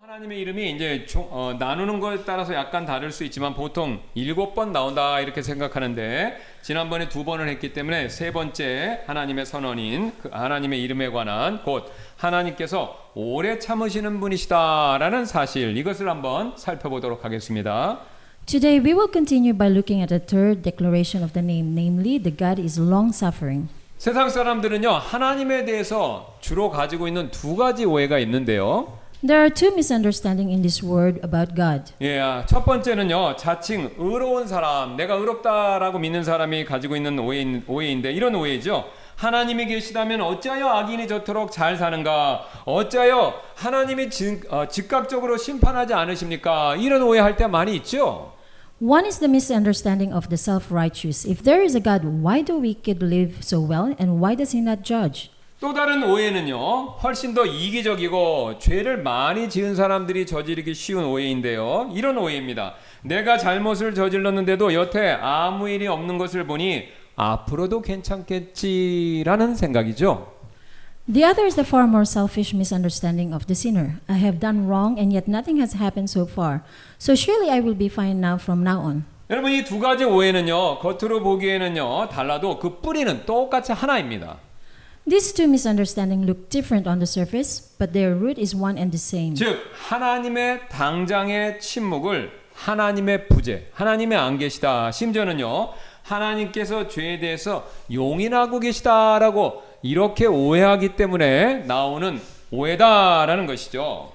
하나님의 이름이 이제 나누는 것에 따라서 약간 다를 수 있지만 보통 7번 나온다 이렇게 생각하는데 지난번에 2번을 했기 때문에 세 번째 하나님의 선언인 그 하나님의 이름에 관한 곧 하나님께서 오래 참으시는 분이시다라는 사실 이것을 한번 살펴보도록 하겠습니다. Today we will continue by looking at the third declaration of the name, namely, the God is long-suffering. 세상 사람들은요 하나님에 대해서 주로 가지고 있는 두 가지 오해가 있는데요. There are two misunderstandings in this word about God. 예, 첫 번째는요 자칭 의로운 사람, 내가 의롭다라고 믿는 사람이 가지고 있는 오해인데 이런 오해죠. 하나님이 계시다면 어찌하여 악인이 저토록 잘 사는가? 어찌하여 하나님이 즉각적으로 심판하지 않으십니까? 이런 오해할 때 많이 있죠. One is the misunderstanding of the self-righteous. If there is a God, why do wicked live so well, and why does He not judge? 또 다른 오해는요 훨씬 더 이기적이고 죄를 많이 지은 사람들이 저지르기 쉬운 오해인데요. 이런 오해입니다. 내가 잘못을 저질렀는데도 여태 아무 일이 없는 것을 보니 앞으로도 괜찮겠지라는 생각이죠. The other is the far more selfish misunderstanding of the sinner. I have done wrong and yet nothing has happened so far. So surely I will be fine now from now on. 여러분 이 두 가지 오해는요 겉으로 보기에는요 달라도 그 뿌리는 똑같이 하나입니다. These two misunderstandings look different on the surface, but their root is one and the same. 즉 하나님의 당장의 침묵을 하나님의 부재, 하나님의 안 계시다. 심지어는요 하나님께서 죄에 대해서 용인하고 계시다라고 이렇게 오해하기 때문에 나오는 오해다라는 것이죠.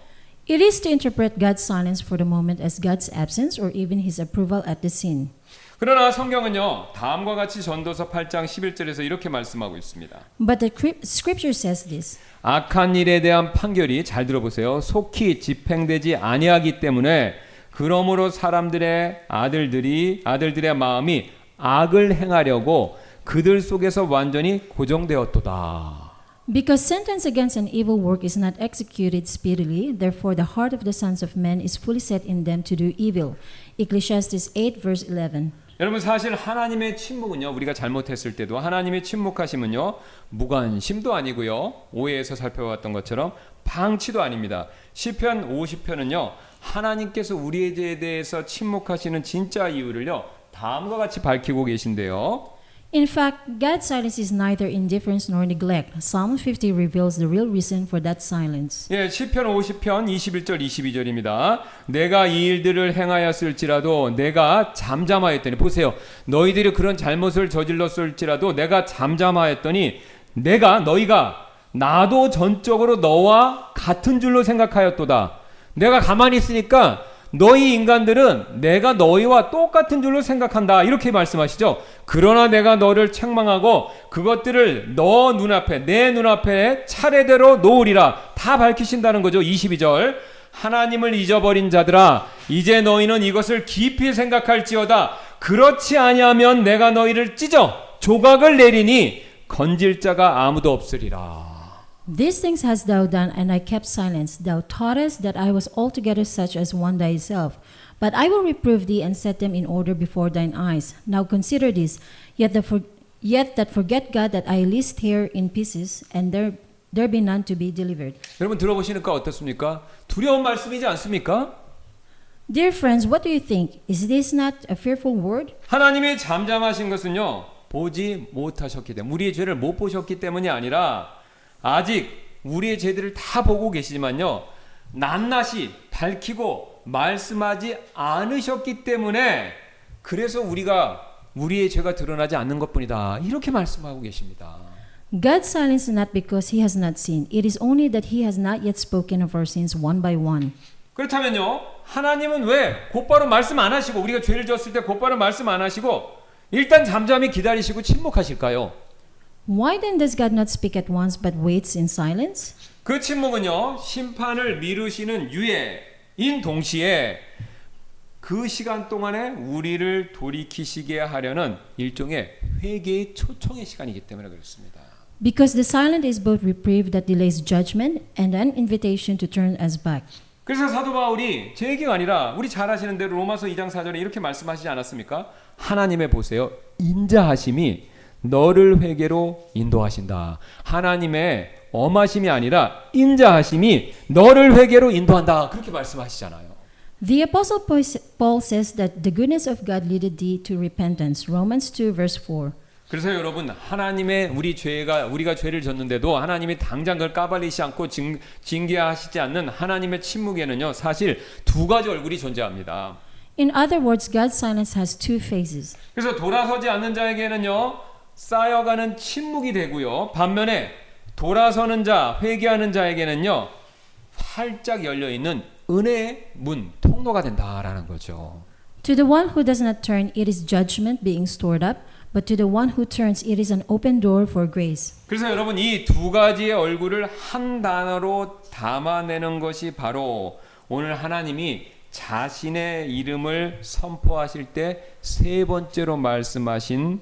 It is to interpret God's silence for the moment as God's absence or even His approval at the sin. 그러나 성경은요 다음과 같이 전도서 8장 11절에서 이렇게 말씀하고 있습니다. But the scripture says this. 악한 일에 대한 판결이 잘 들어보세요. 속히 집행되지 아니하기 때문에 그러므로 사람들의 아들들의 마음이 악을 행하려고 그들 속에서 완전히 고정되었도다. Because sentence against an evil work is not executed speedily, therefore the heart of the sons of men is fully set in them to do evil. Ecclesiastes 8 verse 11. 여러분 사실 하나님의 침묵은요 우리가 잘못했을 때도 하나님의 침묵하심은요 무관심도 아니고요 오해에서 살펴봤던 것처럼 방치도 아닙니다. 시편 50편은요 하나님께서 우리에 대해서 침묵하시는 진짜 이유를요 다음과 같이 밝히고 계신데요. In fact, God's silence is neither indifference nor neglect. Psalm 50 reveals the real reason for that silence. 예, 시편 50편 21절 22절입니다. 내가 이 일들을 행하였을지라도 내가 잠잠하였더니 보세요. 너희들이 그런 잘못을 저질렀을지라도 내가 잠잠하였더니 너희가 나도 전적으로 너와 같은 줄로 생각하였도다. 내가 가만히 있으니까 너희 인간들은 내가 너희와 똑같은 줄로 생각한다. 이렇게 말씀하시죠. 그러나 내가 너를 책망하고 그것들을 내 눈앞에 차례대로 놓으리라. 다 밝히신다는 거죠. 22절. 하나님을 잊어버린 자들아 이제 너희는 이것을 깊이 생각할지어다. 그렇지 아니하면 내가 너희를 찢어 조각을 내리니 건질 자가 아무도 없으리라. These things hast thou done, and I kept silence. Thou taughtest that I was altogether such as one thyself. But I will reprove thee and set them in order before thine eyes. Now consider this, yet that forget God that I list here in pieces, and there be none to be delivered. 여러분 들어보시니까 어떻습니까? 두려운 말씀이지 않습니까? Dear friends, what do you think? Is this not a fearful word? 하나님이 잠잠하신 것은요 보지 못하셨기 때문에 우리의 죄를 못 보셨기 때문이 아니라 아직 우리의 죄들을 다 보고 계시지만요 낱낱이 밝히고 말씀하지 않으셨기 때문에 그래서 우리의 죄가 드러나지 않는 것뿐이다 이렇게 말씀하고 계십니다. God's silence is not because He has not seen. It is only that He has not yet spoken of our sins one by one. 그렇다면요 하나님은 왜 곧바로 말씀 안 하시고 우리가 죄를 지었을 때 곧바로 말씀 안 하시고 일단 잠잠히 기다리시고 침묵하실까요? Why then does God not speak at once but waits in silence? 그 침묵은요 심판을 미루시는 유예인 동시에 그 시간 동안에 우리를 돌이키시게 하려는 일종의 회개의 초청의 시간이기 때문에 그렇습니다. Because the silence is both reprieve that delays judgment and an invitation to turn us back. 그래서 사도 바울이 제 얘기가 아니라 우리 잘 아시는 대로 로마서 2장 4절에 이렇게 말씀하시지 않았습니까? 하나님의 보세요 인자하심이 너를 회개로 인도하신다. 하나님의 엄하심이 아니라 인자하심이 너를 회개로 인도한다. 그렇게 말씀하시잖아요. The Apostle Paul says that the goodness of God leaded thee to repentance. Romans 2 verse 4. 그래서 여러분 하나님의 우리가 죄를 졌는데도 하나님이 당장 그걸 까발리지 않고 징계하시지 않는 하나님의 침묵에는요 사실 두 가지 얼굴이 존재합니다. In other words, God's silence has two phases. 그래서 돌아서지 않는 자에게는요 쌓여가는 침묵이 되고요 반면에 돌아서는 자 회개하는 자에게는요 활짝 열려 있는 은혜의 문 통로가 된다라는 거죠. To the one who does not turn, it is judgment being stored up. But to the one who turns, it is an open door for grace. 그래서 여러분 이 두 가지의 얼굴을 한 단어로 담아내는 것이 바로 오늘 하나님이 자신의 이름을 선포하실 때 세 번째로 말씀하신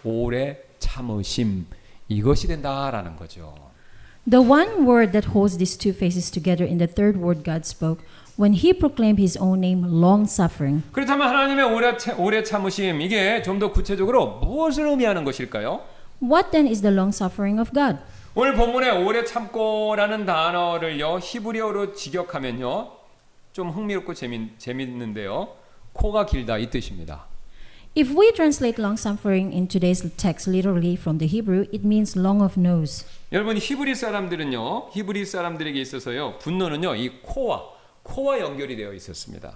오래 참으심 이것이 된다라는 거죠. The one word that holds these two phases together in the third word God spoke when he proclaimed his own name, long-suffering. 그렇다면 하나님의 오래 참으심 이게 좀 더 구체적으로 무엇을 의미하는 것일까요? What then is the long-suffering of God? 오늘 본문에 오래 참고라는 단어를요 히브리어로 직역하면요 좀 흥미롭고 재밌는데요 코가 길다 이 뜻입니다. If we translate long-suffering in today's text literally from the Hebrew, it means long of nose. 여러분 히브리 사람들에게 있어서요 분노는요 이 코와 연결이 되어 있었습니다.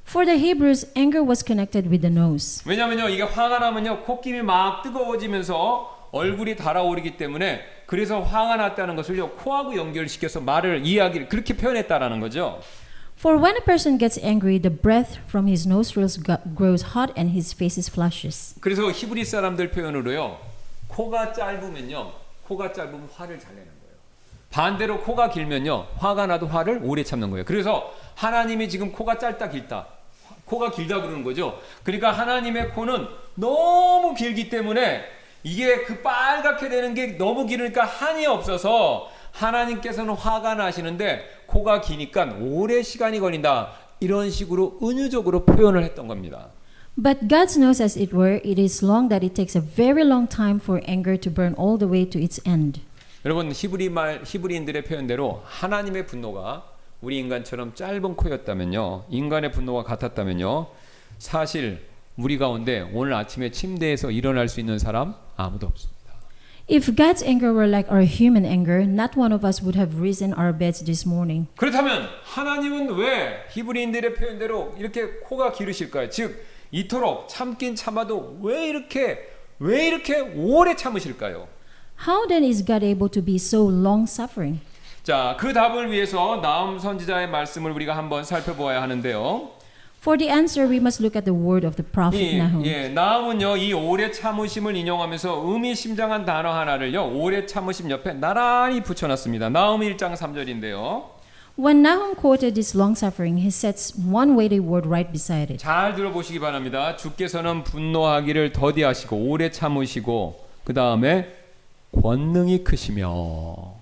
For the Hebrews, anger was connected with the nose. 왜냐면요 이게 화가 나면요 콧김이 막 뜨거워지면서 얼굴이 달아오르기 때문에 그래서 화가 났다는 것을요 코하고 연결시켜서 이야기를 그렇게 표현했다라는 거죠. For when a person gets angry, the breath from his nostrils grows hot and his face flushes. 그래서 히브리 사람들 표현으로요 코가 짧으면 화를 잘 내는 거예요. 반대로 코가 길면요 화가 나도 화를 오래 참는 거예요. 그래서 하나님이 지금 코가 짧다 길다 코가 길다 그러는 거죠. 그러니까 하나님의 코는 너무 길기 때문에 이게 그 빨갛게 되는 게 너무 길으니까 한이 없어서 하나님께서는 화가 나시는데 코가 기니까 오래 시간이 걸린다 이런 식으로 은유적으로 표현을 했던 겁니다. But God's nose, as it were, it is long that it takes a very long time for anger to burn all the way to its end. 여러분 히브리인들의 표현대로 하나님의 분노가 우리 인간처럼 짧은 코였다면요 인간의 분노가 같았다면요 사실 우리 가운데 오늘 아침에 침대에서 일어날 수 있는 사람 아무도 없습니다. If God's anger were like our human anger, not one of us would have risen our beds this morning. 그렇다면 하나님은 왜 히브리인들의 표현대로 이렇게 코가 길으실까요? 즉 이토록 참긴 참아도 왜 이렇게 오래 참으실까요? How then is God able to be so long-suffering? 자, 그 답을 위해서 나훔 선지자의 말씀을 우리가 한번 살펴보아야 하는데요. For the answer, we must look at the word of the prophet Nahum. 나훔은요 이 오래 참으심을 인용하면서 의미심장한 단어 하나를요 오래 참으심 옆에 나란히 붙여놨습니다. 나훔 1장 3절인데요. When Nahum quoted this long-suffering, he sets one weighty word right beside it. 잘 들어보시기 바랍니다. 주께서는 분노하기를 더디하시고 오래 참으시고 그 다음에 권능이 크시며.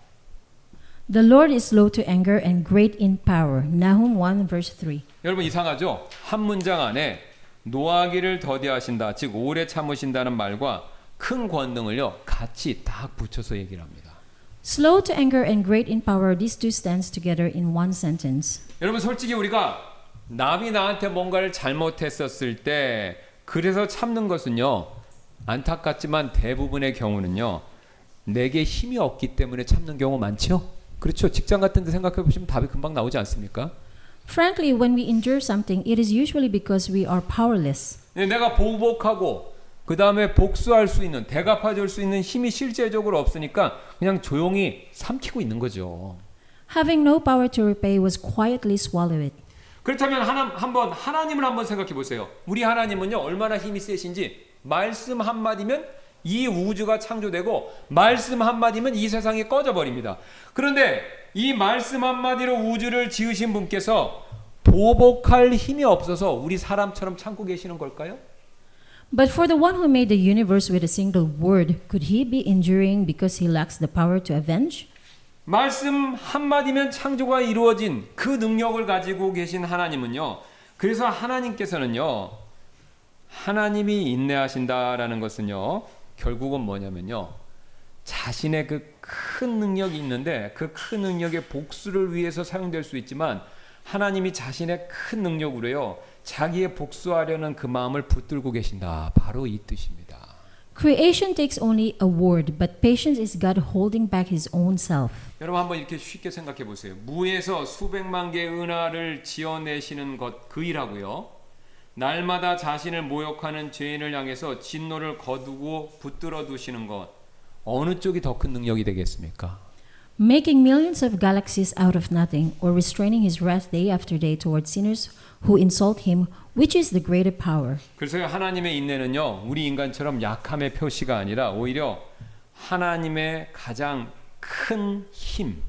The Lord is slow to anger and great in power. Nahum 1 verse 3. 여러분 이상하죠? 한 문장 안에 노하기를 더디하신다, 즉 오래 참으신다는 말과 큰 권능을요 같이 딱 붙여서 얘기를 합니다. Slow to anger and great in power, these two stands together in one sentence. 여러분 솔직히 우리가 남이 나한테 뭔가를 잘못했었을 때 그래서 참는 것은요 안타깝지만 대부분의 경우는요 내게 힘이 없기 때문에 참는 경우 많죠? 그렇죠. 직장 같은 데 생각해 보시면 답이 금방 나오지 않습니까? Frankly, when we endure something, it is usually because we are powerless. 내가 보복하고 그 다음에 복수할 수 있는, 대갚아줄 수 있는 힘이 실제적으로 없으니까 그냥 조용히 삼키고 있는 거죠. Having no power to repay was quietly swallow it. 그렇다면 하나님을 한번 생각해 보세요. 우리 하나님은요 얼마나 힘이 세신지 말씀 한마디면 이 우주가 창조되고 말씀 한마디면 이 세상이 꺼져버립니다. 그런데 이 말씀 한마디로 우주를 지으신 분께서 보복할 힘이 없어서 우리 사람처럼 참고 계시는 걸까요? But for the one who made the universe with a single word, could he be enduring because he lacks the power to avenge? 말씀 한마디면 창조가 이루어진 그 능력을 가지고 계신 하나님은요. 그래서 하나님께서는요. 하나님이 인내하신다라는 것은요. 결국은 뭐냐면요. 자신의 그 큰 능력이 있는데 그 큰 능력의 복수를 위해서 사용될 수 있지만 하나님이 자신의 큰 능력으로요. 자기의 복수하려는 그 마음을 붙들고 계신다. 바로 이 뜻입니다. Creation takes only a word, but patience is God holding back his own self. 여러분 한번 이렇게 쉽게 생각해 보세요. 무에서 수백만 개의 은하를 지어내시는 것 그 일하고요. 날마다 자신을 모욕하는 죄인을 향해서 진노를 거두고 붙들어 두시는 것 어느 쪽이 더 큰 능력이 되겠습니까? Making millions of galaxies out of nothing, or restraining his wrath day after day toward sinners who insult him, which is the greater power? 그래서 하나님의 인내는요. 우리 인간처럼 약함의 표시가 아니라 오히려 하나님의 가장 큰 힘,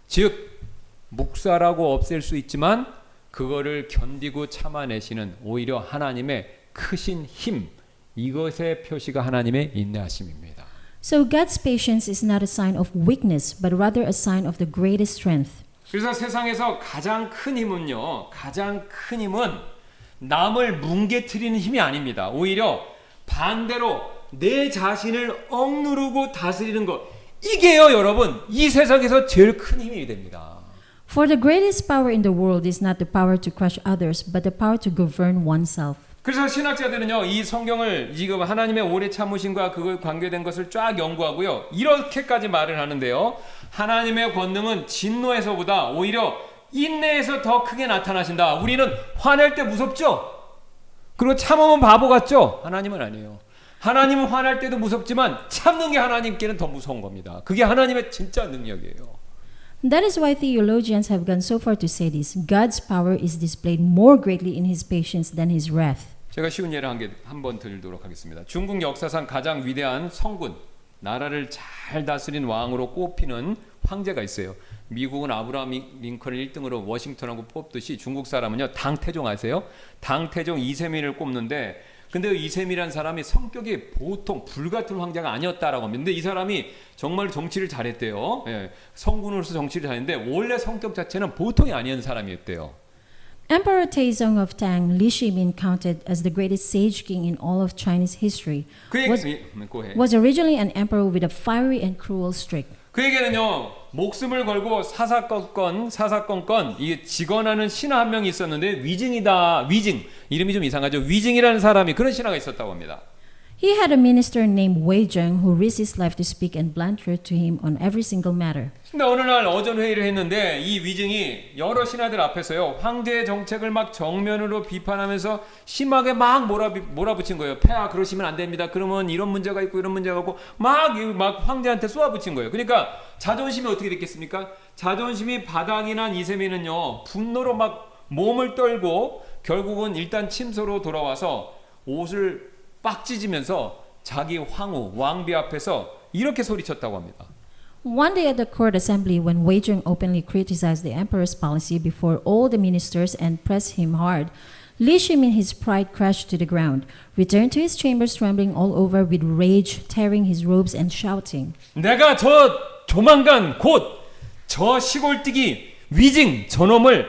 즉 묵살하고 없앨 수 있지만 그거를 견디고 참아내시는 오히려 하나님의 크신 힘, 이것의 표시가 하나님의 인내하심입니다. So God's patience is not a sign of weakness, but rather a sign of the greatest strength. 그래서 세상에서 가장 큰 힘은요. 가장 큰 힘은 남을 뭉개뜨리는 힘이 아닙니다. 오히려 반대로 내 자신을 억누르고 다스리는 것. 이게요, 여러분. 이 세상에서 제일 큰 힘이 됩니다. For the greatest power in the world is not the power to crush others, but the power to govern oneself. 그래서 신학자들은요, 이 성경을 지금 하나님의 오래 참으심과 그걸 관계된 것을 쫙 연구하고요, 이렇게까지 말을 하는데요. 하나님의 권능은 진노에서보다 오히려 인내에서 더 크게 나타나신다. 우리는 화낼 때 무섭죠? 그리고 참으면 바보 같죠? 하나님은 아니에요. 하나님은 화날 때도 무섭지만 참는 게 하나님께는 더 무서운 겁니다. 그게 하나님의 진짜 능력이에요. That is why theologians have gone so far to say this. God's power is displayed more greatly in his patience than his wrath. 제가 쉬운 예를 한 번 들도록 하겠습니다. 중국 역사상 가장 위대한 성군, 나라를 잘 다스린 왕으로 꼽히는 황제가 있어요. 미국은 아브라함 링컨을 1등으로 워싱턴하고 뽑듯이 중국 사람은요, 당태종 아세요? 당태종 이세민을 꼽는데, 근데 이세민이라는 사람이 성격이 보통 불같은 황제가 아니었다라고 합니다. 근데 이 사람이 정말 정치를 잘했대요. 예, 성군으로서 정치를 잘했는데 원래 성격 자체는 보통이 아니었던 사람이었대요. Emperor Taizong of Tang, Li Shimin, counted as the greatest sage king in all of Chinese history, was originally an emperor with a fiery and cruel streak. 그에게는요, 목숨을 걸고 사사건건 이게 직언하는 신하 한 명이 있었는데 위증이다. 위증. 이름이 좀 이상하죠. 위증이라는 사람이 그런 신하가 있었다고 합니다. He had a minister named Wei Zheng who risked his life to speak and blunt truth to him on every single matter. 근데 어느 날 어전 회의를 했는데 이 위증이 여러 신하들 앞에서요, 황제의 정책을 막 정면으로 비판하면서 심하게 막 몰아붙인 거예요. 폐하 그러시면 안 됩니다. 그러면 이런 문제가 있고 이런 문제가 있고 막 황제한테 쏘아붙인 거예요. 그러니까 자존심이 어떻게 됐겠습니까? 자존심이 바닥이 난 이세민은요, 분노로 막 몸을 떨고 결국은 일단 침소로 돌아와서 옷을 빡 찢으면서 자기 황후 왕비 앞에서 이렇게 소리쳤다고 합니다. One day at the court assembly, when Wei Zheng openly criticized the emperor's policy before all the ministers and pressed him hard, Li Shimin, his pride crashed to the ground, returned to his chambers trembling all over with rage, tearing his robes and shouting. 내가 조만간 곧 저 시골뜨기 위증 저놈을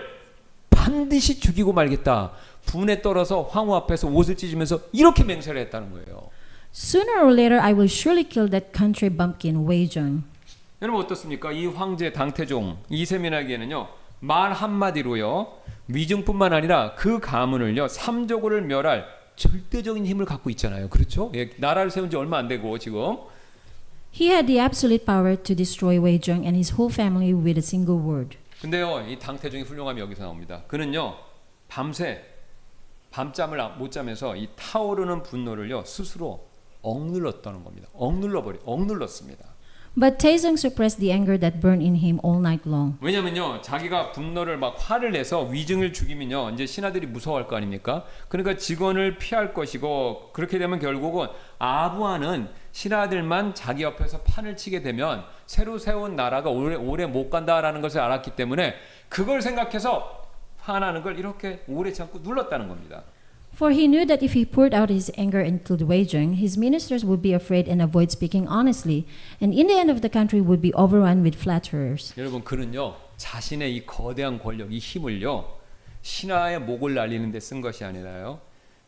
반드시 죽이고 말겠다. 분에 떨어서 황후 앞에서 옷을 찢으면서 이렇게 맹세를 했다는 거예요. Sooner or later, I will surely kill that country bumpkin, Wei Zheng. 여러분 어떻습니까? 이 황제 당태종 이세민에게는요, 말 한마디로요, 위증뿐만 아니라 그 가문을요, 삼조고를 멸할 절대적인 힘을 갖고 있잖아요. 그렇죠? 예, 나라를 세운 지 얼마 안 되고 지금. He had the absolute power to destroy Wei Zheng and his whole family with a single word. 근데요, 이 당태종의 훌륭함이 여기서 나옵니다. 그는요, 밤새 밤잠을 못 자면서 이 타오르는 분노를요, 스스로 억눌렀다는 겁니다. 억눌렀습니다. But Taizong suppressed the anger that burned in him all night long. 왜냐면요, 자기가 분노를 막 화를 내서 위증을 죽이면요, 이제 신하들이 무서워할 거 아닙니까? 그러니까 직언을 피할 것이고, 그렇게 되면 결국은 아부하는 신하들만 자기 옆에서 판을 치게 되면 새로 세운 나라가 오래 못 간다라는 것을 알았기 때문에 그걸 생각해서 화나는 걸 이렇게 오래 참고 눌렀다는 겁니다. For he knew that if he poured out his anger and killed Wei Zheng, his ministers would be afraid and avoid speaking honestly, and in the end of the country would be overrun with flatterers. 여러분, 그는요, 자신의 이 거대한 권력, 이 힘을요, 신하의 목을 날리는 데 쓴 것이 아니라요,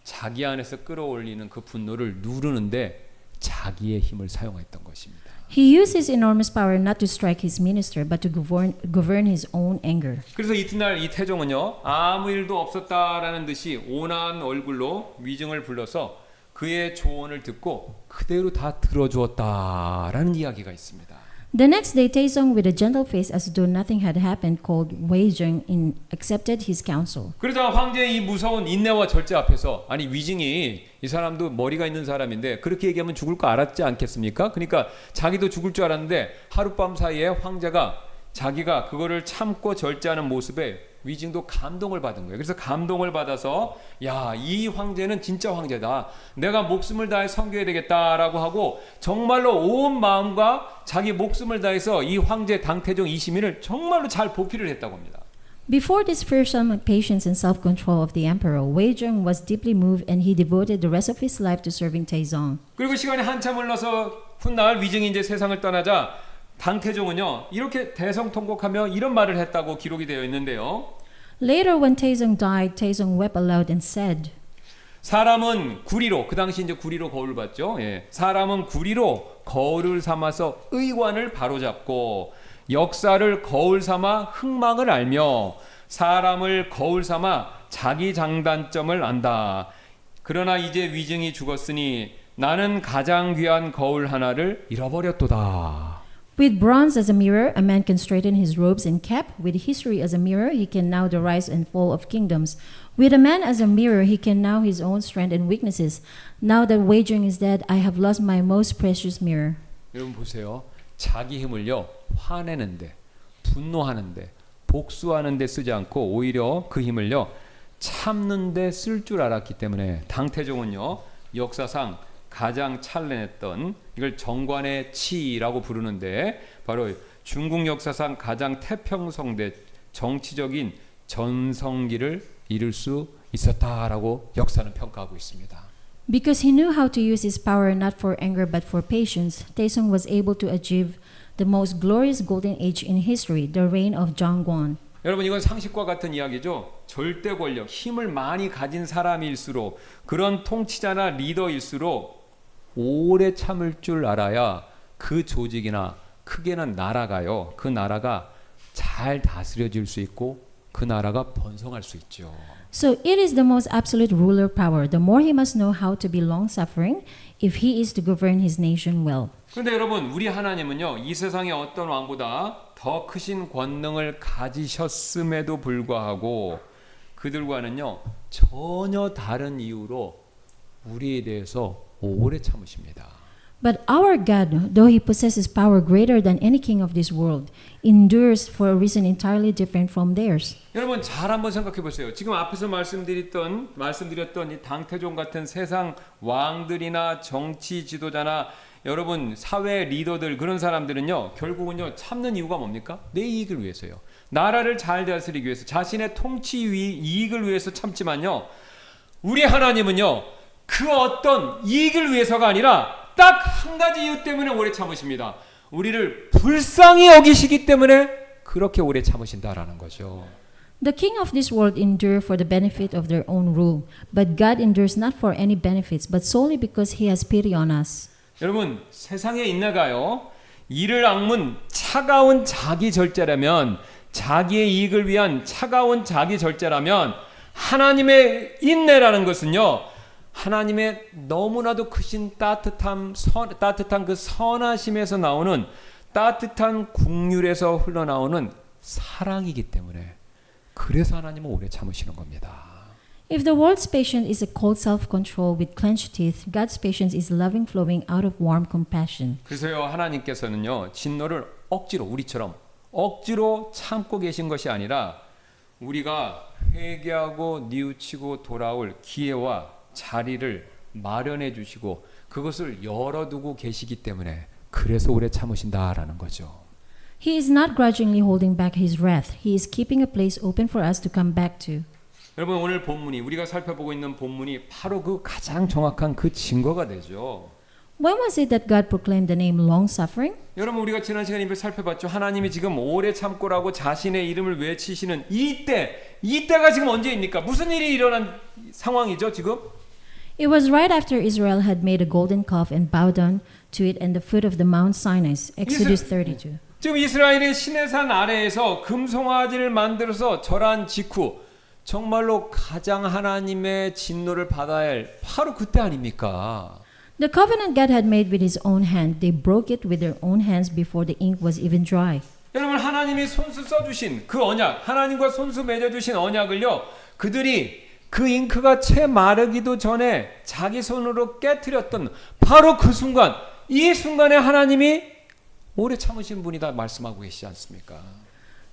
자기 안에서 끌어올리는 그 분노를 누르는데 자기의 힘을 사용했던 것입니다. He used his enormous power not to strike his minister, but to govern his own anger. 그래서 이튿날 이 태종은요, 아무 일도 없었다라는 듯이 온화한 얼굴로 위증을 불러서 그의 조언을 듣고 그대로 다 들어주었다라는 이야기가 있습니다. The next day, Taesong, with a gentle face as though nothing had happened, called Wei Jung and accepted his counsel. 그러자 황제의 이 무서운 인내와 절제 앞에서 아니 위증이 이 사람도 머리가 있는 사람인데 그렇게 얘기하면 죽을 거 알았지 않겠습니까? 그러니까 자기도 죽을 줄 알았는데 하룻밤 사이에 황제가 자기가 그거를 참고 절제하는 모습에 위증도 감동을 받은 거예요. 그래서 감동을 받아서 야, 이 황제는 진짜 황제다. 내가 목숨을 다해 섬겨야 되겠다라고 하고 정말로 온 마음과 자기 목숨을 다해서 이 황제 당태종 이시민을 정말로 잘 보필을 했다고 합니다. Before this fearsome patience and self-control of the emperor, Wei Jung was deeply moved and he devoted the rest of his life to serving Taesong. 그리고 시간이 한참 흘러서 훗날 위증이 이제 세상을 떠나자 당태종은요 이렇게 대성통곡하며 이런 말을 했다고 기록이 되어 있는데요. Later, when Taesong died, Taesong wept aloud and said, 사람은 구리로 그 당시 이제 구리로 거울을 봤죠. 예. 사람은 구리로 거울을 삼아서 의관을 바로잡고 역사를 거울 삼아 흥망을 알며 사람을 거울 삼아 자기 장단점을 안다. 그러나 이제 위증이 죽었으니 나는 가장 귀한 거울 하나를 잃어버렸도다. With bronze as a mirror, a man can straighten his robes and cap. With history as a mirror, he can know the rise and fall of kingdoms. With a man as a mirror, he can know his own strength and weaknesses. Now that Wei Jung is dead, I have lost my most precious mirror. 여러분 보세요. 자기 힘을요 화내는데, 분노하는데, 복수하는데 쓰지 않고 오히려 그 힘을요 참는데 쓸 줄 알았기 때문에 당태종은요 역사상 가장 찬란했던 이걸 정관의 치라고 부르는데 바로 중국 역사상 가장 태평성대 정치적인 전성기를 이룰 수 있었다라고 역사는 평가하고 있습니다. Because he knew how to use his power not for anger but for patience, Taesong was able to achieve the most glorious golden age in history, the reign of Zhongguan. 여러분 이건 상식과 같은 이야기죠. 절대 권력, 힘을 많이 가진 사람일수록 그런 통치자나 리더일수록 오래 참을 줄 알아야 그 조직이나 크게는 나라가요. 그 나라가 잘 다스려질 수 있고 그 나라가 번성할 수 있죠. So it is the most absolute ruler power. The more he must know how to be long-suffering if he is to govern his nation well. 그런데 여러분 우리 하나님은요 이 세상의 어떤 왕보다 더 크신 권능을 가지셨음에도 불구하고 그들과는요 전혀 다른 이유로 우리에 대해서 오래 참으십니다. But our God, though he possesses power greater than any king of this world, endures for a reason entirely different from theirs. 여러분 잘 한번 생각해 보세요. 지금 앞에서 말씀드렸던 이 당태종 같은 세상 왕들이나 정치 지도자나 여러분 사회 리더들 그런 사람들은요 결국은요 참는 이유가 뭡니까? 내 이익을 위해서요. 나라를 잘 다스리기 위해서 자신의 통치 이익을 위해서 참지만요. 우리 하나님은요 그 어떤 이익을 위해서가 아니라 딱 한 가지 이유 때문에 오래 참으십니다. 우리를 불쌍히 여기시기 때문에 그렇게 오래 참으신다라는 거죠. The king of this world endure for the benefit of their own rule, but God endures not for any benefits, but solely because he has pity on us. 여러분 세상의 인내가요 이를 악문 차가운 자기 절제라면 자기의 이익을 위한 차가운 자기 절제라면 하나님의 인내라는 것은요 하나님의 너무나도 크신 따뜻한 그 선하심에서 나오는 따뜻한 국률에서 흘러나오는 사랑이기 때문에 그래서 하나님은 오래 참으시는 겁니다. If the world's patience is a cold self-control with clenched teeth, God's patience is loving flowing out of warm compassion. 그래서요 하나님께서는요 진노를 억지로 우리처럼 억지로 참고 계신 것이 아니라 우리가 회개하고 뉘우치고 돌아올 기회와 자리를 마련해 주시고 그것을 열어두고 계시기 때문에 그래서 오래 참으신다라는 거죠. He is not grudgingly holding back his wrath. He is keeping a place open for us to come back to. 여러분 오늘 본문이 우리가 살펴보고 있는 본문이 바로 그 가장 정확한 그 증거가 되죠. When was it that God proclaimed the name long-suffering? 여러분 우리가 지난 시간에 이걸 살펴봤죠. 하나님이 지금 오래 참고라고 자신의 이름을 외치시는 이때가 지금 언제입니까? 무슨 일이 일어난 상황이죠 지금? It was right after Israel had made a golden calf and bowed down to it at the foot of the Mount Sinai. Exodus 32. 지금 이스라엘이 시내산 아래에서 금송아지를 만들어서 절한 직후 정말로 가장 하나님의 진노를 받아야 할 바로 그때 아닙니까? The covenant God had made with his own hand, they broke it with their own hands before the ink was even dry. 여러분 하나님이 손수 써주신 그 언약, 하나님과 손수 맺어주신 언약을요, 그들이 그 잉크가 채 마르기도 전에 자기 손으로 깨트렸던 바로 그 순간, 이 순간에 하나님이 오래 참으신 분이다 말씀하고 계시지 않습니까?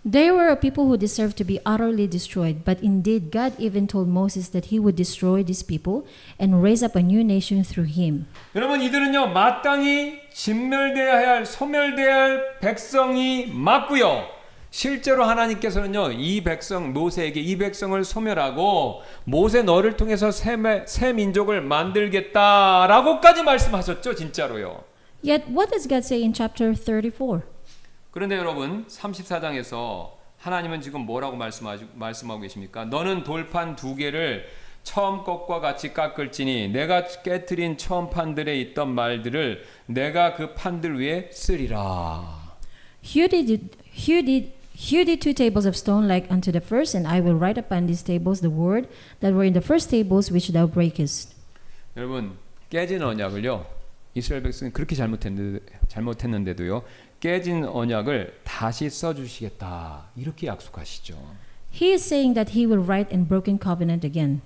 They were a people who deserved to be utterly destroyed, but indeed God even told Moses that he would destroy these people and raise up a new nation through him. 여러분 이들은요 마땅히 진멸되어야 할 소멸되어야 할 백성이 맞고요. 실제로 하나님께서는요 이 백성 모세에게 이 백성을 소멸하고 모세 너를 통해서 새 민족을 만들겠다라고까지 말씀하셨죠. 진짜로요. Yet what does God say in chapter 34? 그런데 여러분 34장에서 하나님은 지금 뭐라고 말씀하고 계십니까? 너는 돌판 2개를 처음 것과 같이 깎을지니 내가 깨트린 처음 판들에 있던 말들을 내가 그 판들 위에 쓰리라. Hew thee 2 tables of stone like unto the first, and I will write upon these tables the word that were in the first tables which thou breakest. 여러분 깨진 언약을요 이스라엘 백성이 그렇게 잘못했는데도요 깨진 언약을 다시 써주시겠다 이렇게 약속하시죠. He is saying that he will write an broken covenant again.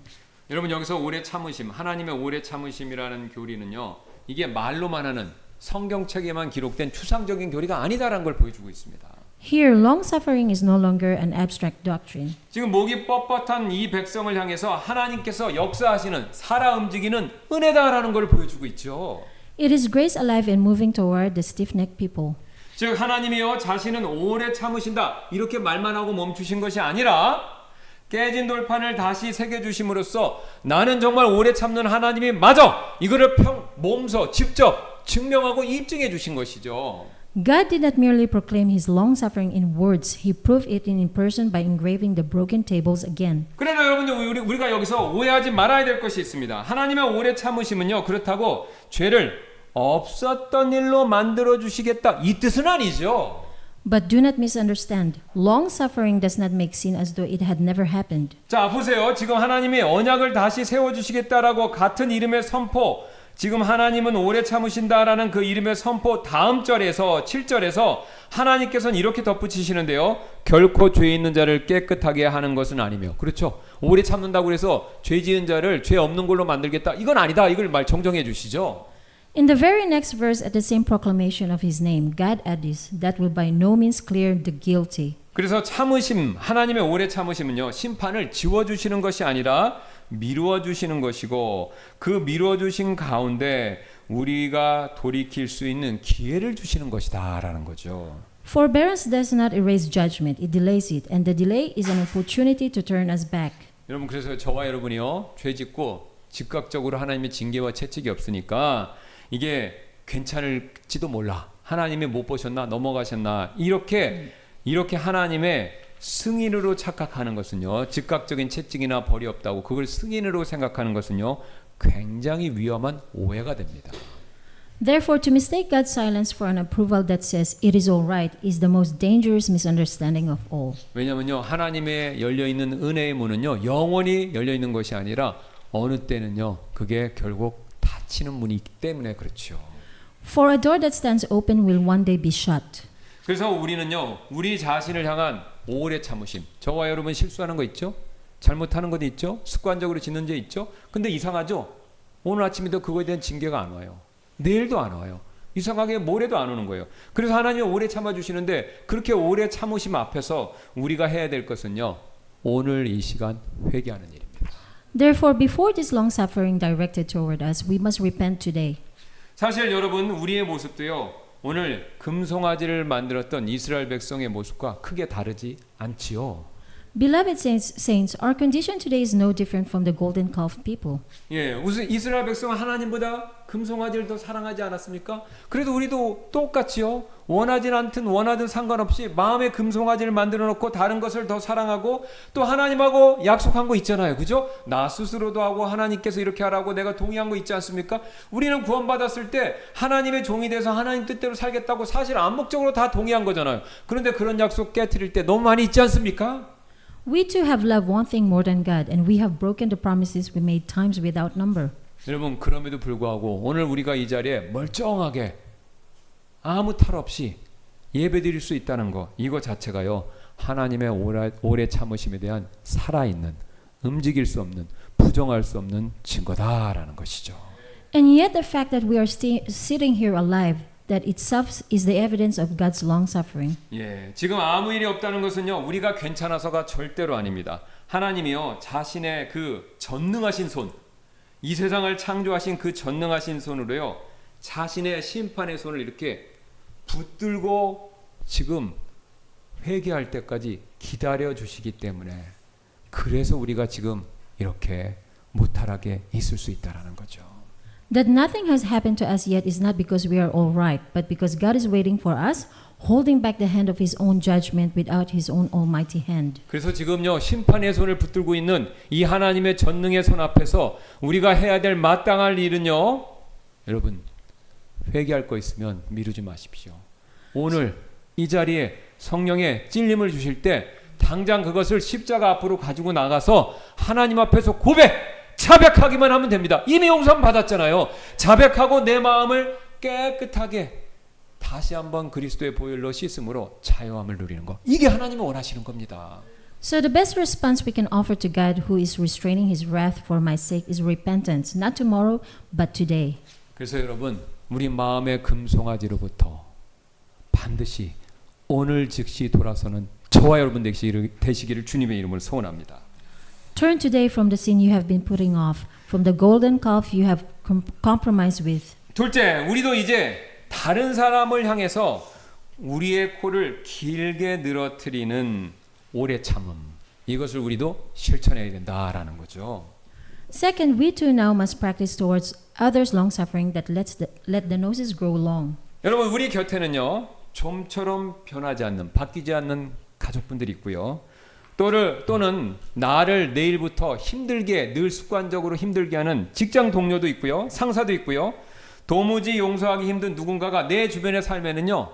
여러분 여기서 오래 참으심, 하나님의 오래 참으심이라는 교리는요 이게 말로만 하는 성경책에만 기록된 추상적인 교리가 아니다라는 걸 보여주고 있습니다. Here, long-suffering is no longer an abstract doctrine. 지금 목이 뻣뻣한 이 백성을 향해서 하나님께서 역사하시는 살아 움직이는 은혜다라는 걸 보여주고 있죠. It is grace alive and moving toward the stiff-necked people. 즉 하나님이요 자신은 오래 참으신다 이렇게 말만 하고 멈추신 것이 아니라 깨진 돌판을 다시 새겨주심으로써 나는 정말 오래 참는 하나님이 맞아 이거를 몸소 직접 증명하고 입증해 주신 것이죠. God did not merely proclaim his long-suffering in words. He proved it in person by engraving the broken tables again. 그러나 여러분들 우리가 여기서 오해하지 말아야 될 것이 있습니다. 하나님의 오래 참으심은요 그렇다고 죄를 없었던 일로 만들어 주시겠다 이 뜻은 아니죠. But do not misunderstand. Long-suffering does not make sin as though it had never happened. 자 보세요. 지금 하나님이 언약을 다시 세워주시겠다라고 같은 이름의 선포 지금 하나님은 오래 참으신다라는 그 이름의 선포 다음 절에서 7절에서 하나님께서는 이렇게 덧붙이시는데요. 결코 죄 있는 자를 깨끗하게 하는 것은 아니며 그렇죠. 오래 참는다고 해서 죄 지은 자를 죄 없는 걸로 만들겠다 이건 아니다. 이걸 정정해 주시죠. In the very next verse at the same proclamation of his name, God adds that will by no means clear the guilty. 그래서 참으심, 하나님의 오래 참으심은요. 심판을 지워주시는 것이 아니라 미루어 주시는 것이고 그 미루어 주신 가운데 우리가 돌이킬 수 있는 기회를 주시는 것이다라는 거죠. Forbearance does not erase judgment, it delays it, and the delay is an opportunity to turn us back. 여러분 그래서 저와 여러분이요. 죄 짓고 즉각적으로 하나님의 징계와 채찍이 없으니까 이게 괜찮을지도 몰라. 하나님이 못 보셨나 넘어가셨나 이렇게 하나님의 승인으로 착각하는 것은요. 즉각적인 채찍이나 벌이 없다고 그걸 승인으로 생각하는 것은요. 굉장히 위험한 오해가 됩니다. Therefore, to mistake God's silence for an approval that says it is all right is the most dangerous misunderstanding of all. 왜냐면요. 하나님의 열려있는 은혜의 문은요. 영원히 열려있는 것이 아니라 어느 때는요. 그게 결국 닫히는 문이 있기 때문에 그렇죠. For a door that stands open will one day be shut. 그래서 우리는요. 우리 자신을 향한 오래 참으심. 저와 여러분 실수하는 거 있죠? 잘못하는 것도 있죠? 습관적으로 짓는 죄 있죠? 근데 이상하죠? 오늘 아침에도 그거에 대한 징계가 안 와요. 내일도 안 와요. 이상하게 모레도 안 오는 거예요. 그래서 하나님이 오래 참아주시는데 그렇게 오래 참으심 앞에서 우리가 해야 될 것은요. 오늘 이 시간 회개하는 일입니다. Therefore, before this long suffering directed toward us, we must repent today. 사실 여러분 우리의 모습도요. 오늘 금송아지를 만들었던 이스라엘 백성의 모습과 크게 다르지 않지요. Beloved saints, our condition today is no different from the golden calf people. 예, 무슨 이스라엘 백성은 하나님보다 금송아지를 더 사랑하지 않았습니까? 그래도 우리도 똑같이요. 원하든 상관없이 마음에 금송아지를 만들어 놓고 다른 것을 더 사랑하고 또 하나님하고 약속한 거 있잖아요. 그죠? 나 스스로도 하고 하나님께서 이렇게 하라고 내가 동의한 거 있지 않습니까? 우리는 구원받았을 때 하나님의 종이 돼서 하나님 뜻대로 살겠다고 사실 암묵적으로 다 동의한 거잖아요. 그런데 그런 약속 깨트릴 때 너무 많이 있지 않습니까? We too have loved one thing more than God, and we have broken the promises we made times without number. 여러분, 그럼에도 불구하고 오늘 우리가 이 자리에 멀쩡하게 아무 탈 없이 예배드릴 수 있다는 거, 이거 자체가요 하나님의 오래 참으심에 대한 살아있는, 움직일 수 없는, 부정할 수 없는 증거다라는 것이죠. And yet the fact that we are sitting here alive, that itself is the evidence of God's long-suffering. 예, 지금 아무 일이 없다는 것은요 우리가 괜찮아서가 절대로 아닙니다. 하나님이요 자신의 그 전능하신 손, 이 세상을 창조하신 그 전능하신 손으로요 자신의 심판의 손을 이렇게 붙들고 지금 회개할 때까지 기다려 주시기 때문에 그래서 우리가 지금 이렇게 무탈하게 있을 수 있다라는 거죠. That nothing has happened to us yet is not because we are all right, but because God is waiting for us, holding back the hand of His own judgment without His own almighty hand. 그래서 지금요 심판의 손을 붙들고 있는 이 하나님의 전능의 손 앞에서 우리가 해야 될 마땅할 일은요, 여러분 회개할 거 있으면 미루지 마십시오. 오늘 이 자리에 성령의 찔림을 주실 때 당장 그것을 십자가 앞으로 가지고 나가서 하나님 앞에서 자백하기만 하면 됩니다. 이미 용서함 받았잖아요. 자백하고 내 마음을 깨끗하게 다시 한번 그리스도의 보혈로 씻음으로 자유함을 누리는 거. 이게 하나님이 원하시는 겁니다. So the best response we can offer to God who is restraining His wrath for my sake is repentance, not tomorrow, but today. 그래서 여러분, 우리 마음의 금송아지로부터 반드시 오늘 즉시 돌아서는 저와 여러분 되시기를 주님의 이름으로 소원합니다. Turn today from the sin you have been putting off, from the golden calf you have compromised with. 둘째, 우리도 이제 다른 사람을 향해서 우리의 코를 길게 늘어뜨리는 오래 참음, 이것을 우리도 실천해야 된다라는 거죠. Second, we too now must practice towards others long-suffering that let the noses grow long. 여러분, 우리 곁에는요 좀처럼 변하지 않는, 바뀌지 않는 가족분들이 있고요. 또는 나를 내일부터 힘들게, 늘 습관적으로 힘들게 하는 직장 동료도 있고요. 상사도 있고요. 도무지 용서하기 힘든 누군가가 내 주변의 삶에는요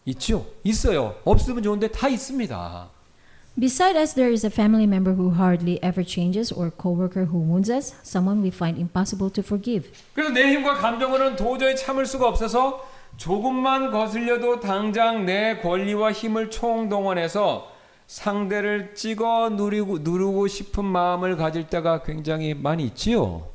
있죠. 있어요. 없으면 좋은데 다 있습니다. Beside us, there is a family member who hardly ever changes or coworker who wounds us, someone we find impossible to forgive. 그래서 내 힘과 감정으로는 도저히 참을 수가 없어서 조금만 거슬려도 당장 내 권리와 힘을 총동원해서 상대를 찍어 누르고 싶은 마음을 가질 때가 굉장히 많이 있지요.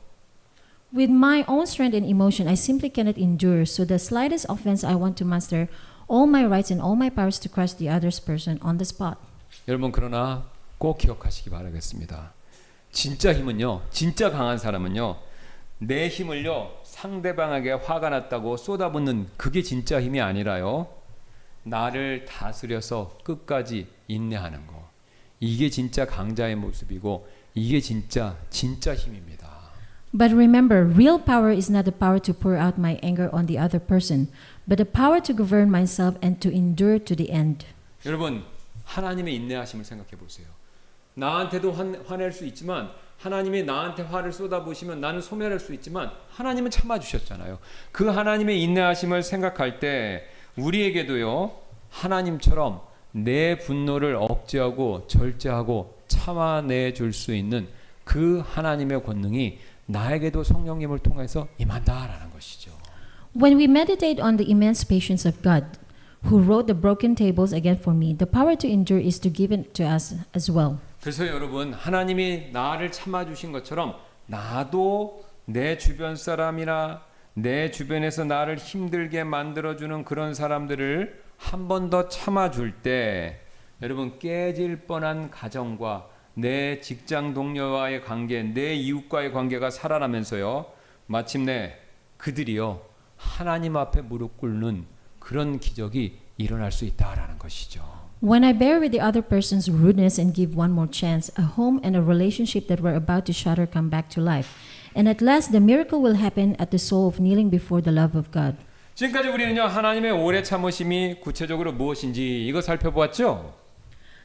With my own strength and emotion, I simply cannot endure, so the slightest offense I want to master all my rights and all my powers to crush the other person on the spot. 여러분, 그러나 꼭 기억하시기 바라겠습니다. 진짜 힘은요, 진짜 강한 사람은요, 내 힘을요 상대방에게 화가 났다고 쏟아붓는 그게 진짜 힘이 아니라요, 나를 다스려서 끝까지 인내하는 거, 이게 진짜 강자의 모습이고 이게 진짜 힘입니다. But remember, real power is not the power to pour out my anger on the other person, but the power to govern myself and to endure to the end. 여러분, 하나님의 인내하심을 생각해 보세요. 나한테도 화낼 수 있지만 하나님이 나한테 화를 쏟아부으시면 나는 소멸할 수 있지만 하나님은 참아주셨잖아요. 그 하나님의 인내하심을 생각할 때 우리에게도요 하나님처럼 내 분노를 억제하고 절제하고 참아내줄 수 있는 그 하나님의 권능이 나에게도 성령님을 통해서 임한다라는 것이죠. When we meditate on the immense patience of God, who wrote the broken tables again for me, the power to endure is to give it to us as well. 그래서 여러분, 하나님이 나를 참아주신 것처럼 나도 내 주변 사람이나 내 주변에서 나를 힘들게 만들어주는 그런 사람들을 한 번 더 참아줄 때 여러분, 깨질 뻔한 가정과 내 직장 동료와의 관계, 내 이웃과의 관계가 살아나면서요 마침내 그들이요 하나님 앞에 무릎 꿇는 그런 기적이 일어날 수 있다라는 것이죠. When I bear with the other person's rudeness and give one more chance, a home and a relationship that were about to shatter come back to life. And at last, the miracle will happen at the soul of kneeling before the love of God. 지금까지 우리는요 하나님의 오래 참으심이 구체적으로 무엇인지 이거 살펴보았죠.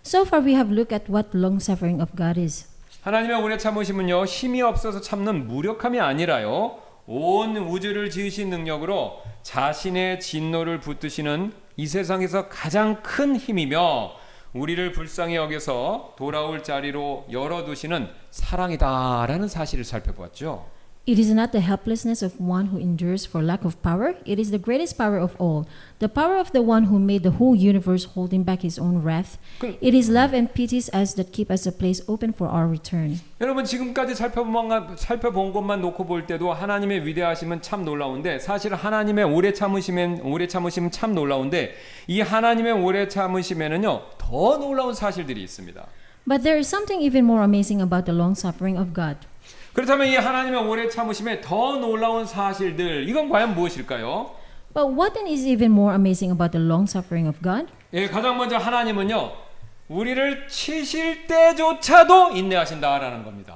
So far, we have looked at what long suffering of God is. 하나님의 오래 참으심은요 힘이 없어서 참는 무력함이 아니라요 온 우주를 지으신 능력으로 자신의 진노를 붙드시는 이 세상에서 가장 큰 힘이며 우리를 불쌍히 여겨서 돌아올 자리로 열어두시는 사랑이다라는 사실을 살펴보았죠. It is not the helplessness of one who endures for lack of power. It is the greatest power of all. The power of the one who made the whole universe holding back his own wrath. It is love and pities us that keep us a place open for our return. 여러분 지금까지 살펴본 것만 놓고 볼 때도 하나님의 위대하심은 참 놀라운데 사실 하나님의 오래 참으심은 참 놀라운데 이 하나님의 오래 참으심에는요 더 놀라운 사실들이 있습니다. But there is something even more amazing about the long suffering of God. 그렇다면 이 하나님의 오래 참으심의 더 놀라운 사실들 이건 과연 무엇일까요? But what then is even more amazing about the long suffering of God? 예, 가장 먼저 하나님은요 우리를 치실 때조차도 인내하신다라는 겁니다.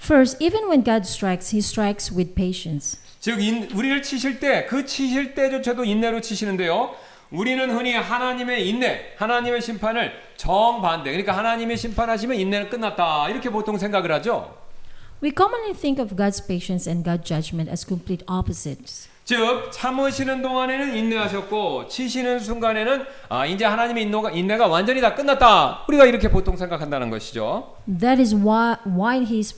First, even when God strikes, He strikes with patience. 즉 우리를 치실 때 그 치실 때조차도 인내로 치시는데요. 우리는 흔히 하나님의 인내, 하나님의 심판을 정반대. 그러니까 하나님의 심판하시면 인내는 끝났다. 이렇게 보통 생각을 하죠. We commonly think of God's patience and God's judgment as complete opposites. 즉 참으시는 동안에는 인내하셨고 치시는 순간에는 이제 하나님의 인내가 완전히 다 끝났다. 우리가 이렇게 보통 생각한다는 것이죠. That is why his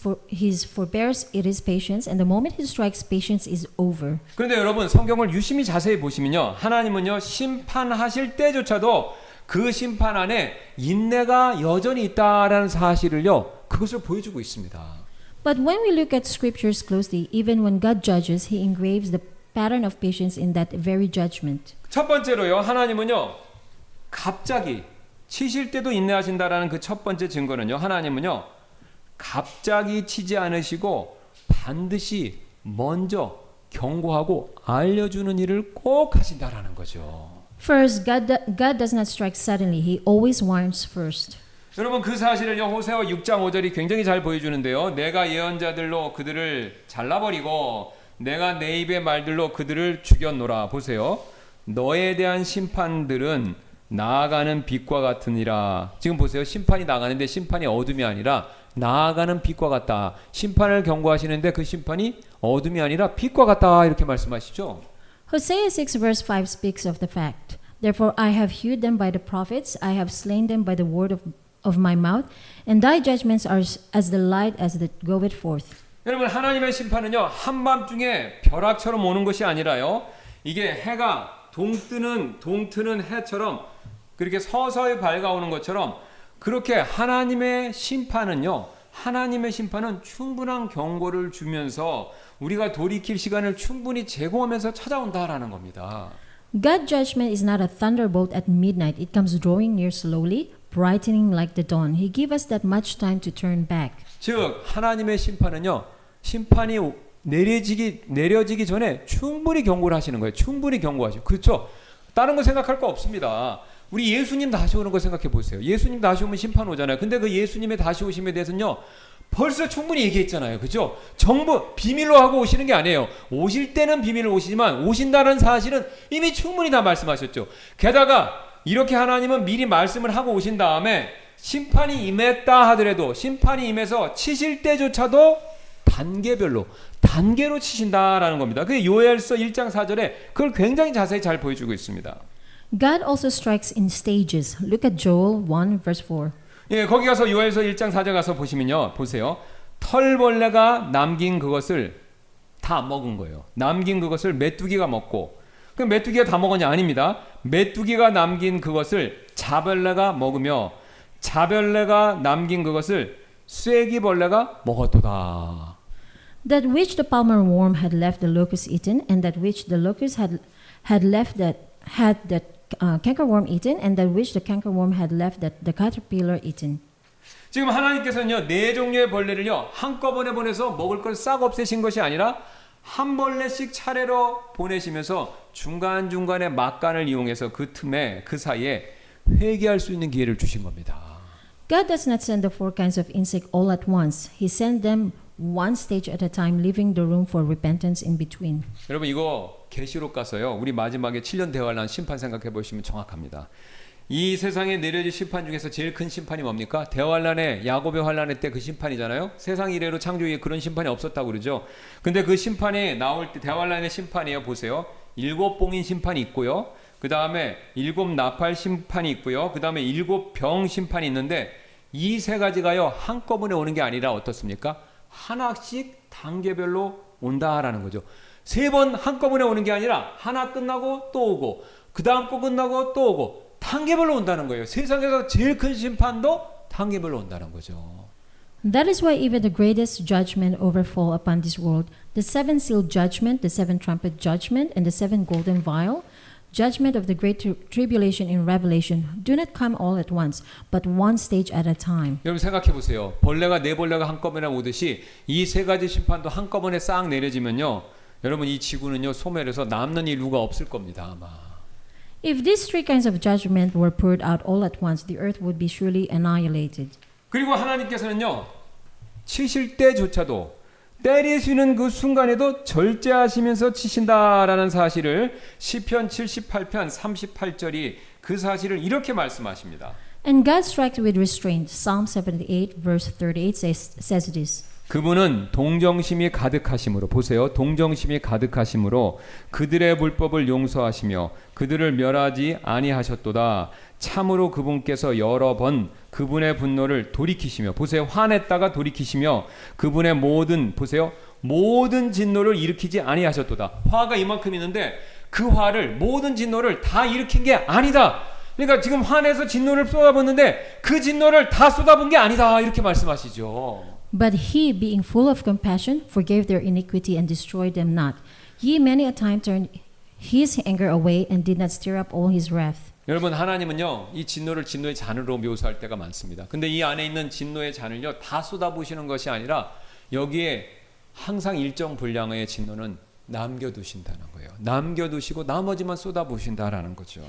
forbears it is patience, and the moment he strikes, patience is over. 그런데 여러분 성경을 유심히 자세히 보시면요, 하나님은요 심판하실 때조차도 그 심판 안에 인내가 여전히 있다라는 사실을요 그것을 보여주고 있습니다. But when we look at scriptures closely, even when God judges, He engraves the pattern of patience in that very judgment. 첫 번째로요, 하나님은요, 갑자기 치실 때도 인내하신다라는 그 첫 번째 증거는요, 하나님은요, 갑자기 치지 않으시고 반드시 먼저 경고하고 알려주는 일을 꼭 하신다라는 거죠. First, God does not strike suddenly. He always warns first. 여러분 그 사실을요 호세아 6장 5절이 굉장히 잘 보여주는데요. 내가 예언자들로 그들을 잘라버리고 내가 내 입의 말들로 그들을 죽였노라. 보세요. 너에 대한 심판들은 나아가는 빛과 같으니라. 지금 보세요. 심판이 나가는데 심판이 어둠이 아니라 나아가는 빛과 같다. 심판을 경고하시는데 그 심판이 어둠이 아니라 빛과 같다. 이렇게 말씀하시죠. Hosea 6 verse 5 speaks of the fact. Therefore I have hewed them by the prophets, I have slain them by the word of my mouth, and thy judgments are as the light as that goeth forth. 여러분 하나님의 심판은요 한밤중에 벼락처럼 오는 것이 아니라요 이게 해가 동트는 해처럼 그렇게 서서히 밝아오는 것처럼 그렇게 하나님의 심판은 충분한 경고를 주면서 우리가 돌이킬 시간을 충분히 제공하면서 찾아온다라는 겁니다. God's judgment is not a thunderbolt at midnight. It comes drawing near slowly, brightening like the dawn. He gives us that much time to turn back. 즉 하나님의 심판은요 심판이 내려지기 전에 충분히 경고를 하시는 거예요. 충분히 경고하시고 그렇죠. 다른 거 생각할 거 없습니다. 우리 예수님 다시 오는 거 생각해 보세요. 예수님 다시 오면 심판 오잖아요. 근데 그 예수님의 다시 오심에 대해서는요 벌써 충분히 얘기했잖아요. 그죠? 정부 비밀로 하고 오시는 게 아니에요. 오실 때는 비밀로 오시지만 오신다는 사실은 이미 충분히 다 말씀하셨죠. 게다가 이렇게 하나님은 미리 말씀을 하고 오신 다음에 심판이 임했다 하더라도 심판이 임해서 치실 때조차도 단계로 치신다라는 겁니다. 그 요엘서 1장 4절에 그걸 굉장히 자세히 잘 보여주고 있습니다. God also strikes in stages. Look at Joel 1 verse 4. 예, 거기 가서 요엘서 1장 4절 가서 보시면요. 보세요. 털벌레가 남긴 그것을 다 먹은 거예요. 남긴 그것을 메뚜기가 먹고 그 메뚜기가 다 먹었냐? 아닙니다. 메뚜기가 남긴 그것을 자벌레가 먹으며 자벌레가 남긴 그것을 쐐기벌레가 먹었도다. That which the palmer worm had left the locust eaten, and that which the locust had left had the cankerworm eaten, and that which the cankerworm had left that the caterpillar eaten. 지금 하나님께서는요 네 종류의 벌레를요 한꺼번에 보내서 먹을 걸 싹 없애신 것이 아니라 한 벌레씩 차례로 보내시면서 중간중간에 막간을 이용해서 그 틈에 그 사이에 회개할 수 있는 기회를 주신 겁니다. God does not send the four kinds of insect all at once. He sent them one stage at a time, leaving the room for repentance in between. 여러분 이거 계시록 가서요. 우리 마지막에 7년 대환란 심판 생각해 보시면 정확합니다. 이 세상에 내려질 심판 중에서 제일 큰 심판이 뭡니까? 대환란의 야곱의 환란의 때 그 심판이잖아요. 세상 이래로 창조에 그런 심판이 없었다고 그러죠. 근데 그 심판이 나올 때 대환란의 심판이에요. 보세요. 7봉인 심판이 있고요. 그 다음에 7 나팔 심판이 있고요. 그 다음에 7 병 심판이 있는데 이 세 가지가요 한꺼번에 오는 게 아니라 어떻습니까? 하나씩 단계별로 온다라는 거죠. 3번 한꺼번에 오는 게 아니라 하나 끝나고 또 오고 그 다음 거 끝나고 또 오고 단계별로 온다는 거예요. 세상에서 제일 큰 심판도 단계별로 온다는 거죠. That is why even the greatest judgment overfall upon this world, the seven seal judgment, the seven trumpet judgment, and the seven golden vial, judgment of the great tribulation in Revelation, do not come all at once, but one stage at a time. 여러분 생각해 보세요. 벌레가 네 벌레가 한꺼번에 오듯이 이 세 가지 심판도 한꺼번에 싹 내려지면요. 여러분 이 지구는요 소멸해서 남는 인류가 없을 겁니다 아마. If these three kinds of judgment were poured out all at once, the earth would be surely annihilated. 그리고 하나님께서는요 치실 때조차도 때리시는 그 순간에도 절제하시면서 치신다라는 사실을 시편 78편 38절이 그 사실을 이렇게 말씀하십니다. And God strikes with restraint. Psalm 78 verse 38 says this. 그분은 동정심이 가득하심으로 보세요. 동정심이 가득하심으로 그들의 불법을 용서하시며 그들을 멸하지 아니하셨도다. 참으로 그분께서 여러 번 그분의 분노를 돌이키시며 보세요. 화냈다가 돌이키시며 그분의 모든 보세요. 모든 진노를 일으키지 아니하셨도다. 화가 이만큼 있는데 그 화를 모든 진노를 다 일으킨 게 아니다. 그러니까 지금 화내서 진노를 쏟아붓는데 그 진노를 다 쏟아본 게 아니다. 이렇게 말씀하시죠. But he, being full of compassion, forgave their iniquity and destroyed them not. He many a time turned his anger away and did not stir up all his wrath. 여러분 하나님은요 이 진노를 진노의 잔으로 묘사할 때가 많습니다. 근데 이 안에 있는 진노의 잔을요 다 쏟아부시는 것이 아니라 여기에 항상 일정 분량의 진노는 남겨두신다는 거예요. 남겨두시고 나머지만 쏟아부으신다라는 거죠.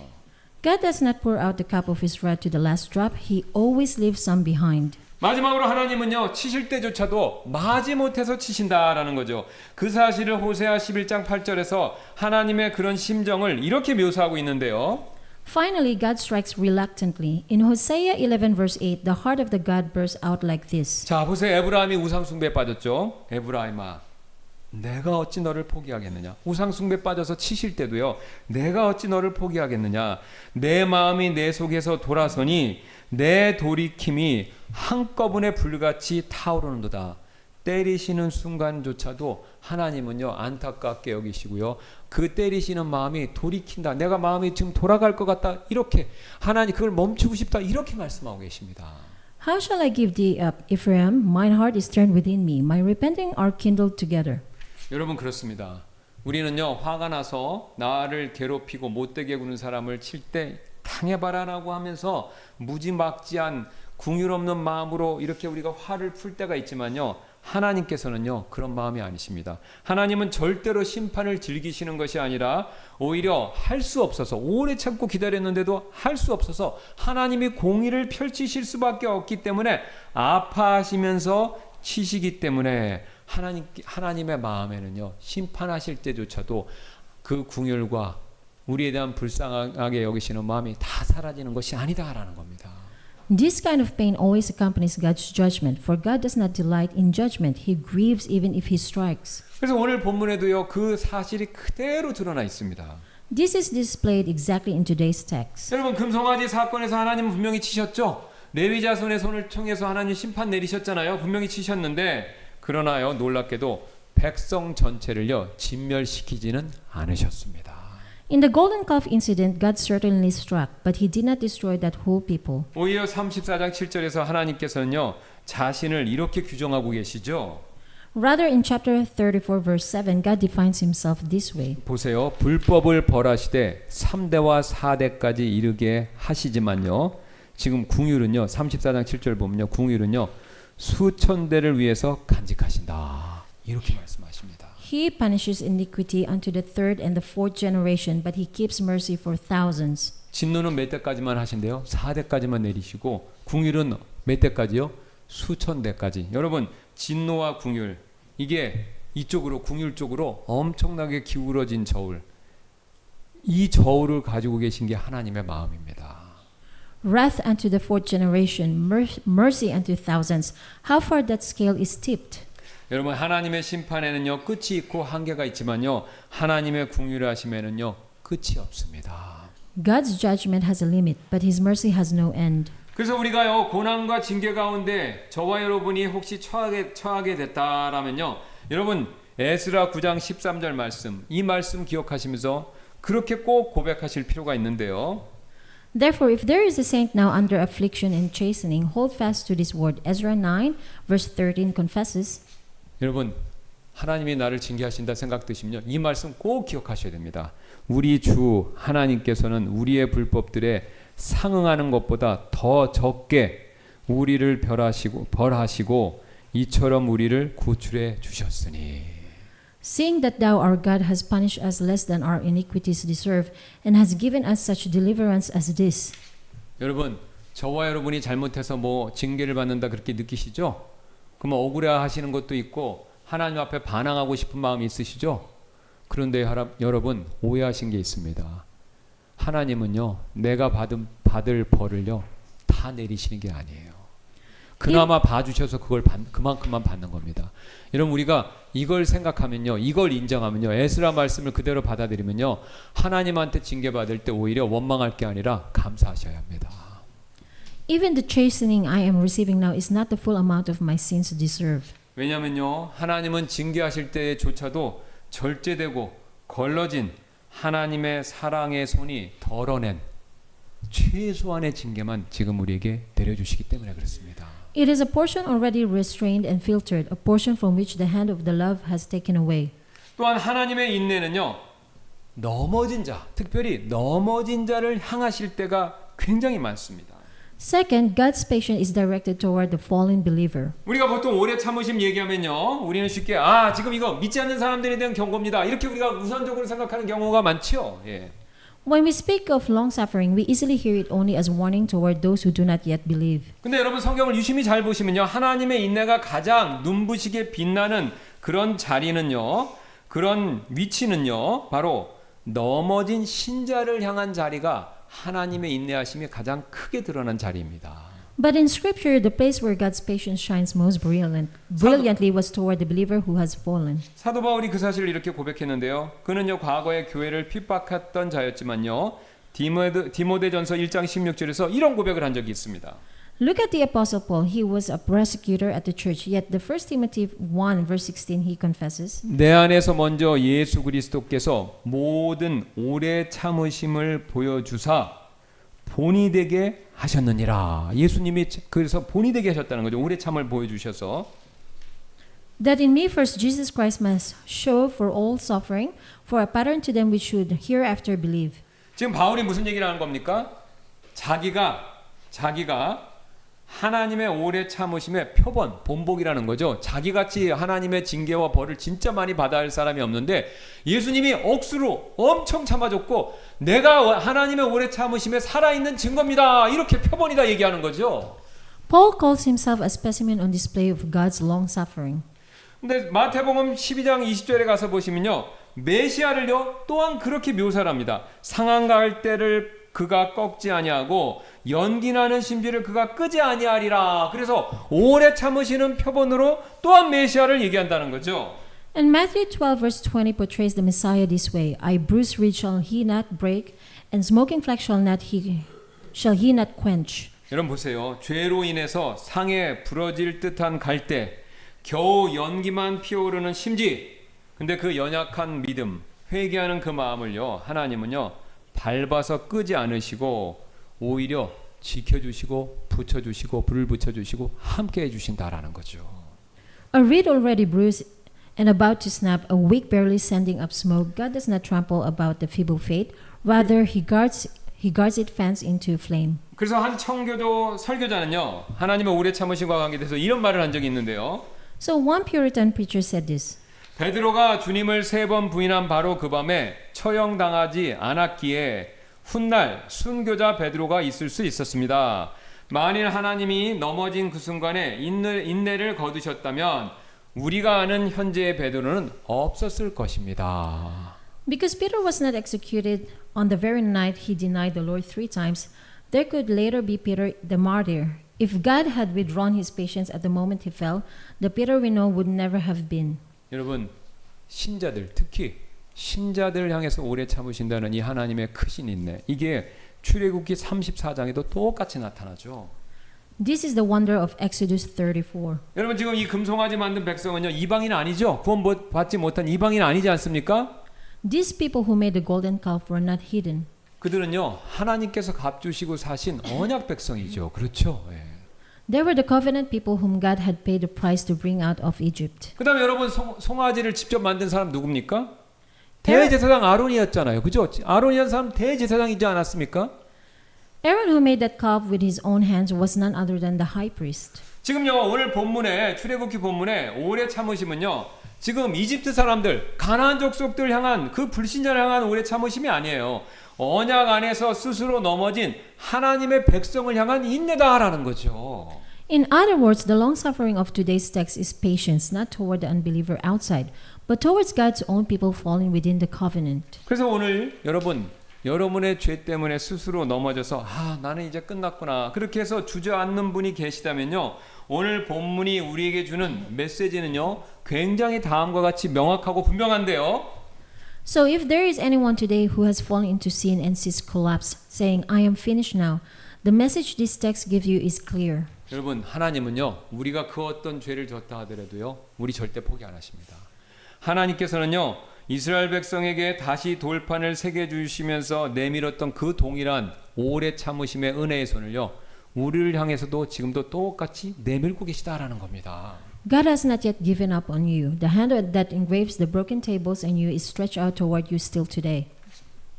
God does not pour out the cup of his wrath to the last drop. He always leaves some behind. 마지막으로 하나님은요 치실 때조차도 마지못해서 치신다라는 거죠. 그 사실을 호세아 11장 8절에서 하나님의 그런 심정을 이렇게 묘사하고 있는데요. Finally, God strikes reluctantly. In Hosea 11 verse 8, the heart of the God bursts out like this. 자 보세요. 에브라임이 우상숭배에 빠졌죠. 에브라임아 내가 어찌 너를 포기하겠느냐. 우상숭배에 빠져서 치실 때도요. 내가 어찌 너를 포기하겠느냐. 내 마음이 내 속에서 돌아서니 내 돌이킴이 한꺼번에 불같이 타오르는도다. 때리시는 순간조차도 하나님은요 안타깝게 여기시고요. 그 때리시는 마음이 돌이킨다. 내가 마음이 지금 돌아갈 것 같다. 이렇게 하나님 그걸 멈추고 싶다. 이렇게 말씀하고 계십니다. How shall I give thee up, Ephraim? Mine heart is turned within me. My repenting are kindled together. 여러분 그렇습니다. 우리는요 화가 나서 나를 괴롭히고 못되게 구는 사람을 칠 때 당해봐라라고 하면서 무지막지한 궁율 없는 마음으로 이렇게 우리가 화를 풀 때가 있지만요. 하나님께서는요 그런 마음이 아니십니다. 하나님은 절대로 심판을 즐기시는 것이 아니라 오히려 할 수 없어서 오래 참고 기다렸는데도 할 수 없어서 하나님이 공의를 펼치실 수밖에 없기 때문에 아파하시면서 치시기 때문에 하나님의 마음에는요 심판하실 때조차도 그 궁율과 우리에 대한 불쌍하게 여기시는 마음이 다 사라지는 것이 아니다라는 겁니다. This kind of pain always accompanies God's judgment, for God does not delight in judgment. He grieves even if he strikes. 그래서 오늘 본문에도요 그 사실이 그대로 드러나 있습니다. This is displayed exactly in today's text. 여러분 금송아지 사건에서 하나님은 분명히 치셨죠. 레위 자손의 손을 통해서 하나님 심판 내리셨잖아요. 분명히 치셨는데 그러나요 놀랍게도 백성 전체를요 진멸시키지는 않으셨습니다. In the golden calf incident, God certainly struck, but he did not destroy that whole people. 오히려 34장 7절에서 하나님께서는요 자신을 이렇게 규정하고 계시죠. Rather, in chapter 34, verse 7, God defines himself this way. 보세요. 불법을 벌하시되 3대와 4대까지 이르게 하시지만요. 지금 궁율은요. 34장 7절 보면요. 궁율은요. 수천 대를 위해서 간직하신다. 이렇게 말씀하십니다. He punishes iniquity unto the third and the fourth generation, but he keeps mercy for thousands. 진노는 몇 대까지만 하신대요? 4대까지만 내리시고 궁율은 몇 대까지요? 수천 대까지. 여러분 진노와 궁율 이게 이쪽으로 궁율 쪽으로 엄청나게 기울어진 저울, 이 저울을 가지고 계신 게 하나님의 마음입니다. Wrath unto the fourth generation, mercy unto thousands. How far that scale is tipped. 여러분 하나님의 심판에는요 끝이 있고 한계가 있지만요 하나님의 궁휼하심에는요 끝이 없습니다. God's judgment has a limit, but His mercy has no end. 그래서 우리가요 고난과 징계 가운데 저와 여러분이 혹시 처하게 됐다라면요 여러분 에스라 9장 13절 말씀, 이 말씀 기억하시면서 그렇게 꼭 고백하실 필요가 있는데요. Therefore, if there is a saint now under affliction and chastening, hold fast to this word. Ezra 9, verse 13 confesses. 여러분 하나님이 나를 징계하신다 생각되시면요 이 말씀 꼭 기억하셔야 됩니다. 우리 주 하나님께서는 우리의 불법들에 상응하는 것보다 더 적게 우리를 벌하시고 이처럼 우리를 구출해 주셨으니. Seeing that thou, our God, has punished us less than our iniquities deserve, and has given us such deliverance as this. 여러분 저와 여러분이 잘못해서 뭐 징계를 받는다 그렇게 느끼시죠? 그러면 억울해하시는 것도 있고 하나님 앞에 반항하고 싶은 마음이 있으시죠? 그런데 여러분 오해하신 게 있습니다. 하나님은요 내가 받을 벌을요 다 내리시는 게 아니에요. 그나마 봐주셔서 그걸 그만큼만 받는 겁니다. 여러분 우리가 이걸 생각하면요 이걸 인정하면요 에스라 말씀을 그대로 받아들이면요 하나님한테 징계받을 때 오히려 원망할 게 아니라 감사하셔야 합니다. Even the chastening I am receiving now is not the full amount of my sins deserve. 왜냐면요 하나님은 징계하실 때조차도 절제되고 걸러진 하나님의 사랑의 손이 덜어낸 최소한의 징계만 지금 우리에게 내려주시기 때문에 그렇습니다. It is a portion already restrained and filtered, a portion from which the hand of the love has taken away. 또한 하나님의 인내는요 넘어진 자, 특별히 넘어진 자를 향하실 때가 굉장히 많습니다. Second, God's patience is directed toward the fallen believer. 우리가 보통 오래 참으심 얘기하면요 우리는 쉽게 지금 이거 믿지 않는 사람들에 대한 경고입니다 이렇게 우리가 우선적으로 생각하는 경우가 많죠. 예. When we speak of long-suffering, we easily hear it only as warning toward those who do not yet believe. 근데 여러분 성경을 유심히 잘 보시면요 하나님의 인내가 가장 눈부시게 빛나는 그런 자리는요 그런 위치는요 바로 넘어진 신자를 향한 자리가 하나님의 인내하심이 가장 크게 드러난 자리입니다. But in Scripture, the place where God's patience shines most brilliantly was toward the believer who has fallen. 사도 바울이 그 사실을 이렇게 고백했는데요. 그는요 과거에 교회를 핍박했던 자였지만요 디모데전서 1장 16절에서 이런 고백을 한 적이 있습니다. Look at the Apostle Paul. He was a persecutor at the church. Yet the 1 Timothy 1 verse 16 he confesses. 내 안에서 먼저 예수 그리스도께서 모든 오래 참으심을 보여주사 본이 되게 하셨느니라. 예수님이 그래서 본이 되게 하셨다는 거죠. 오래 참을 보여주셔서. That in me first Jesus Christ must show for all suffering, for a pattern to them which should hereafter believe. 지금 바울이 무슨 얘기를 하는 겁니까? 자기가 하나님의 오래 참으심의 표본, 본복이라는 거죠. 자기같이 하나님의 징계와 벌을 진짜 많이 받아야 할 사람이 없는데 예수님이 억수로 엄청 참아줬고 내가 하나님의 오래 참으심에 살아있는 증거입니다. 이렇게 표본이다 얘기하는 거죠. Paul calls himself a specimen on display of God's long suffering. 근데 마태복음 12장 20절에 가서 보시면요. 메시아를요 또한 그렇게 묘사를 합니다. 상한 가을 때를 그가 꺾지 아니하고 연기나는 심지를 그가 끄지 아니하리라. 그래서 오래 참으시는 표본으로 또한 메시아를 얘기한다는 거죠. And Matthew 12 verse 20 portrays the Messiah this way: I bruise reed shall he not break, and smoking flax shall he not quench. 여러분 보세요. 죄로 인해서 상에 부러질 듯한 갈대, 겨우 연기만 피어오르는 심지. 근데 그 연약한 믿음, 회개하는 그 마음을요 하나님은요 밟아서 끄지 않으시고 오히려 지켜주시고 붙여주시고 불을 붙여주시고 함께 해주신다라는 거죠. A reed already bruised and about to snap, a wick barely sending up smoke, God does not trample about the feeble faith. Rather, He guards it fans into flame. 그래서 한 청교도 설교자는요 하나님의 오래 참으심과 관계돼서 이런 말을 한 적이 있는데요. So one Puritan preacher said this: 베드로가 주님을 3번 부인한 바로 그 밤에 처형당하지 않았기에 훗날 순교자 베드로가 있을 수 있었습니다. 만일 하나님이 넘어진 그 순간에 인내를 거두셨다면 우리가 아는 현재의 베드로는 없었을 것입니다. Because Peter was not executed on the very night he denied the Lord 3 times, there could later be Peter the martyr. If God had withdrawn his patience at the moment he fell, the Peter we know would never have been. 여러분, 신자들, 특히 신자들을 향해서 오래 참으신다는 이 하나님의 크신 인내, 이게 출애굽기 34장에도 똑같이 나타나죠. This is the wonder of Exodus 34. 여러분, 지금 이 금송아지 만든 백성은요, 이방인 아니죠? 구원 받지 못한 이방인 아니지 않습니까? These people who made the golden calf were not hidden. 그들은요, 하나님께서 값주시고 사신 언약 백성이죠. 그렇죠? 예. They were the covenant people whom God had paid the price to bring out of Egypt. 그 다음에 여러분, 송아지를 직접 만든 사람 누굽니까? 대제사장 아론이었잖아요. 그죠? 아론이라는 사람 대제사장이지 않았습니까? Aaron, who made that calf with his own hands, was none other than the high priest. 지금요, 오늘 본문에, 출애굽기 본문에 오래 참으심은요, 지금 이집트 사람들, 가나안 족속들 향한 그 불신자를 향한 오래 참으심이 아니에요. 언약 안에서 스스로 넘어진 하나님의 백성을 향한 인내다라는 거죠. In other words, the long suffering of today's text is patience, not toward the unbeliever outside, but towards God's own people fallen within the covenant. 그래서 오늘 여러분의 죄 때문에 스스로 넘어져서 나는 이제 끝났구나 그렇게 해서 주저앉는 분이 계시다면요, 오늘 본문이 우리에게 주는 메시지는요 굉장히 다음과 같이 명확하고 분명한데요. So if there is anyone today who has fallen into sin and sees collapse, saying, I am finished now, the message this text gives you is clear. 여러분, 하나님은요 우리가 그 어떤 죄를 졌다 하더라도요 우리 절대 포기 안 하십니다. 하나님께서는요 이스라엘 백성에게 다시 돌판을 새겨 주시면서 내밀었던 그 동일한 오래 참으심의 은혜의 손을요 우리를 향해서도 지금도 똑같이 내밀고 계시다라는 겁니다. God has not yet given up on you. The hand that engraves the broken tables in you is stretched out toward you still today.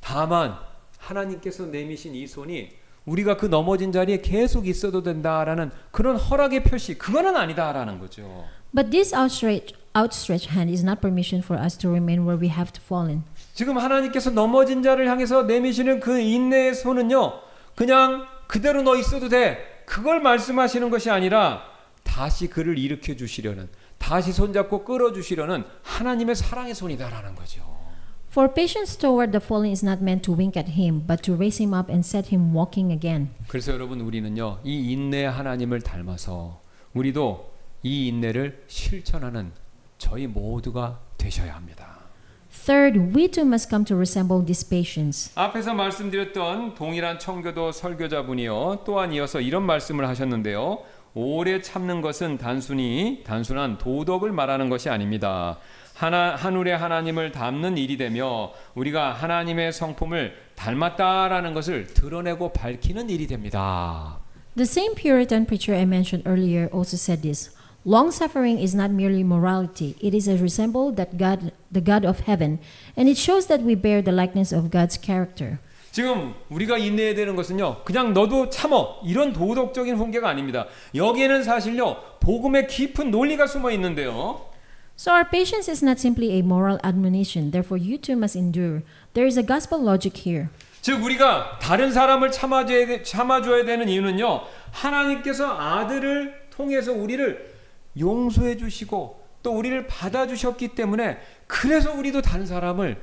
다만 하나님께서 내미신 이 손이 우리가 그 넘어진 자리에 계속 있어도 된다라는 그런 허락의 표시, 그거는 아니다라는 거죠. But this outstretched hand is not permission for us to remain where we have fallen. 지금 하나님께서 넘어진 자를 향해서 내미시는 그 인내의 손은요, 그냥 그대로 너 있어도 돼, 그걸 말씀하시는 것이 아니라 다시 그를 일으켜 주시려는, 다시 손잡고 끌어주시려는 하나님의 사랑의 손이다라는 거죠. For patience toward the fallen is not meant to wink at him, but to raise him up and set him walking again. 그래서 여러분, 우리는요 이 인내의 하나님을 닮아서 우리도 이 인내를 실천하는 저희 모두가 되셔야 합니다. Third, we too must come to resemble this patience. 앞에서 말씀드렸던 동일한 청교도 설교자분이요 또한 이어서 이런 말씀을 하셨는데요. 오래 참는 것은 단순한 도덕을 말하는 것이 아닙니다. 하늘의 하나님을 닮는 일이 되며 우리가 하나님의 성품을 닮았다라는 것을 드러내고 밝히는 일이 됩니다. The same Puritan preacher I mentioned earlier also said this. Long suffering is not merely morality. It is a resemble that the God of heaven, and it shows that we bear the likeness of God's character. 지금 우리가 인내해야 되는 것은요, 그냥 너도 참어 이런 도덕적인 훈계가 아닙니다. 여기에는 사실요 복음의 깊은 논리가 숨어 있는데요. So our patience is not simply a moral admonition. Therefore, you too must endure. There is a gospel logic here. 즉 우리가 다른 사람을 참아줘야 되는 이유는요, 하나님께서 아들을 통해서 우리를 용서해 주시고 또 우리를 받아주셨기 때문에 그래서 우리도 다른 사람을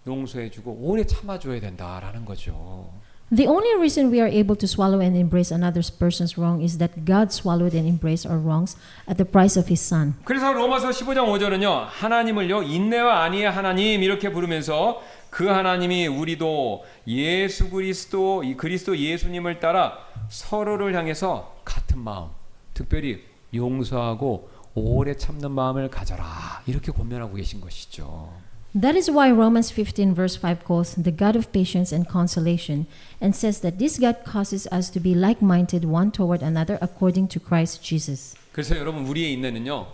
용서해주고 오래 참아줘야 된다라는 거죠. The only reason we are able to swallow and embrace another person's wrong is that God swallowed and embraced our wrongs at the price of His Son. 그래서 로마서 15장 5절은요 하나님을요 인내와 안위의 하나님 이렇게 부르면서 그 하나님이 우리도 예수 그리스도 예수님을 따라 서로를 향해서 같은 마음, 특별히 용서하고 오래 참는 마음을 가져라 이렇게 권면하고 계신 것이죠. That is why Romans 15 verse 5 calls the God of patience and consolation and says that this God causes us to be like-minded one toward another according to Christ Jesus. 그래서 여러분 우리의 인내는요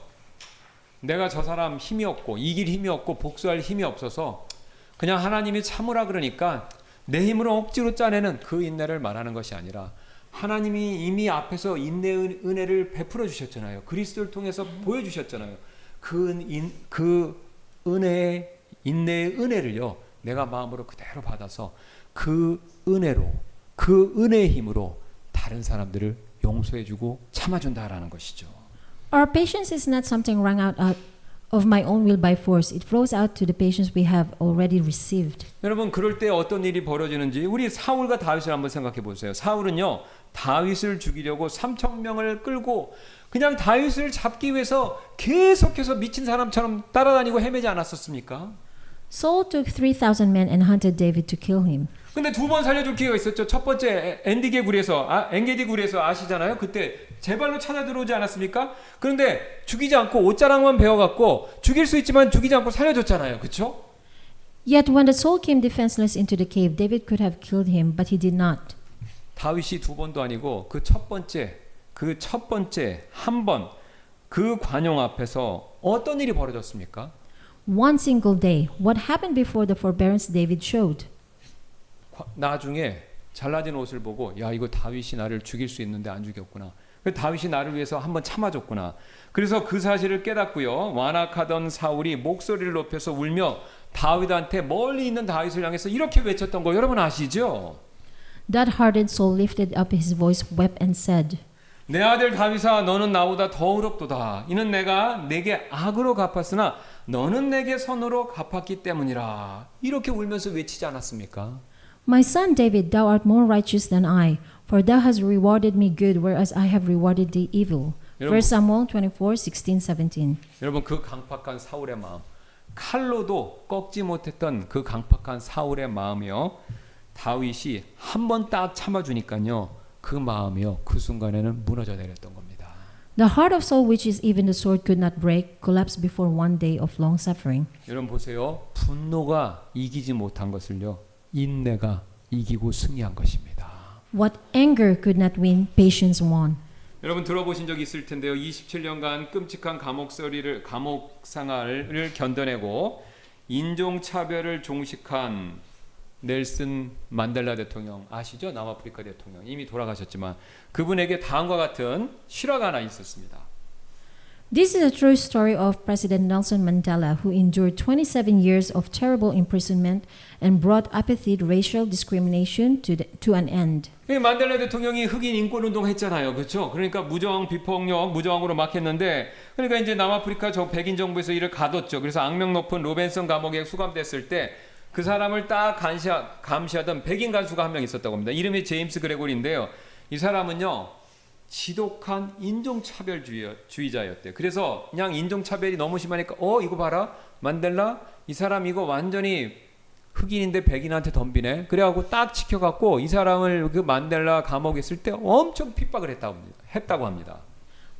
내가 저 사람 힘이 없고 이길 힘이 없고 복수할 힘이 없어서 그냥 하나님이 참으라 그러니까 내 힘으로 억지로 짜내는 그 인내를 말하는 것이 아니라 하나님이 이미 앞에서 인내의 은혜를 베풀어 주셨잖아요. 그리스도를 통해서 보여주셨잖아요. 그 인내의 은혜를요 내가 마음으로 그대로 받아서 그 은혜로, 그 은혜의 힘으로 다른 사람들을 용서해주고 참아준다라는 것이죠. Our patience is not something wrung out of my own will by force. It flows out to the patience we have already received. 여러분 그럴 때 어떤 일이 벌어지는지 우리 사울과 다윗을 한번 생각해 보세요. 사울은요 다윗을 죽이려고 3,000명을 끌고 그냥 다윗을 잡기 위해서 계속해서 미친 사람처럼 따라다니고 헤매지 않았었습니까? Saul took 3,000 men and hunted David to kill him. 근데 두 번 살려줄 기회가 있었죠. 첫 번째 엔디게 굴에서 엔게디 굴에서 아시잖아요. 그때 제 발로 찾아 들어오지 않았습니까? 그런데 죽이지 않고 옷자락만 베어갖고 죽일 수 있지만 죽이지 않고 살려줬잖아요. 그렇죠? Yet when the soul came defenseless into the cave, David could have killed him, but he did not. 다윗이 두 번도 아니고 그 첫 번째 한 번 그 관용 앞에서 어떤 일이 벌어졌습니까? One single day, what happened before the forbearance David showed? 나중에 잘라진 옷을 보고 야 이거 다윗이 나를 죽일 수 있는데 안 죽였구나. 다윗이 나를 위해서 한번 참아줬구나. 그래서 그 사실을 깨닫고요. 완악하던 사울이 목소리를 높여서 울며 다윗한테 멀리 있는 다윗을 향해서 이렇게 외쳤던 거 여러분 아시죠? That hardened soul lifted up his voice, wept and said, 내 아들 다윗아 너는 나보다 더 의롭도다. 이는 내가 내게 악으로 갚았으나 너는 내게 선으로 갚았기 때문이라. 이렇게 울면서 외치지 않았습니까? My son David, thou art more righteous than I, for thou hast rewarded me good, whereas I have rewarded thee evil. 1 Samuel 24:16, 17. 여러분 그 강팍한 사울의 마음, 칼로도 꺾지 못했던 그 강팍한 사울의 마음이요. 다윗이 한 번 딱 참아주니까요. 그 마음이요. 그 순간에는 무너져 내렸던 겁니다. The heart of Saul, which is even the sword could not break, collapsed before one day of long suffering. 여러분 보세요. 분노가 이기지 못한 것을요. 인내가 이기고 승리한 것입니다. What anger could not win, patience won. 여러분 들어보신 적 있을 텐데요. 27년간 끔찍한 감옥 생활을 견뎌내고 인종차별을 종식한 넬슨 만델라 대통령 아시죠? 남아프리카 대통령 이미 돌아가셨지만 그분에게 다음과 같은 실화가 하나 있었습니다. This is a true story of President Nelson Mandela, who endured 27 years of terrible imprisonment and brought apartheid racial discrimination to an end. 만델라 대통령이 흑인 인권 운동 했잖아요. 그렇죠? 그러니까 무저항 비폭력, 무저항으로 막 했는데 그러니까 이제 남아프리카 저 백인 정부에서 이를 가뒀죠. 그래서 악명 높은 로벤슨 감옥에 수감됐을 때 그 사람을 딱 감시하던 백인 간수가 한 명 있었다고 합니다. 이름이 제임스 그레고리인데요. 이 사람은요. 지독한 인종차별주의자였대요. 그래서 그냥 인종차별이 너무 심하니까 이거 봐라 만델라 이 사람 이거 완전히 흑인인데 백인한테 덤비네. 그래갖고 딱 지켜갖고 이 사람을 그 만델라 감옥에 있을 때 엄청 핍박을 했다고 합니다.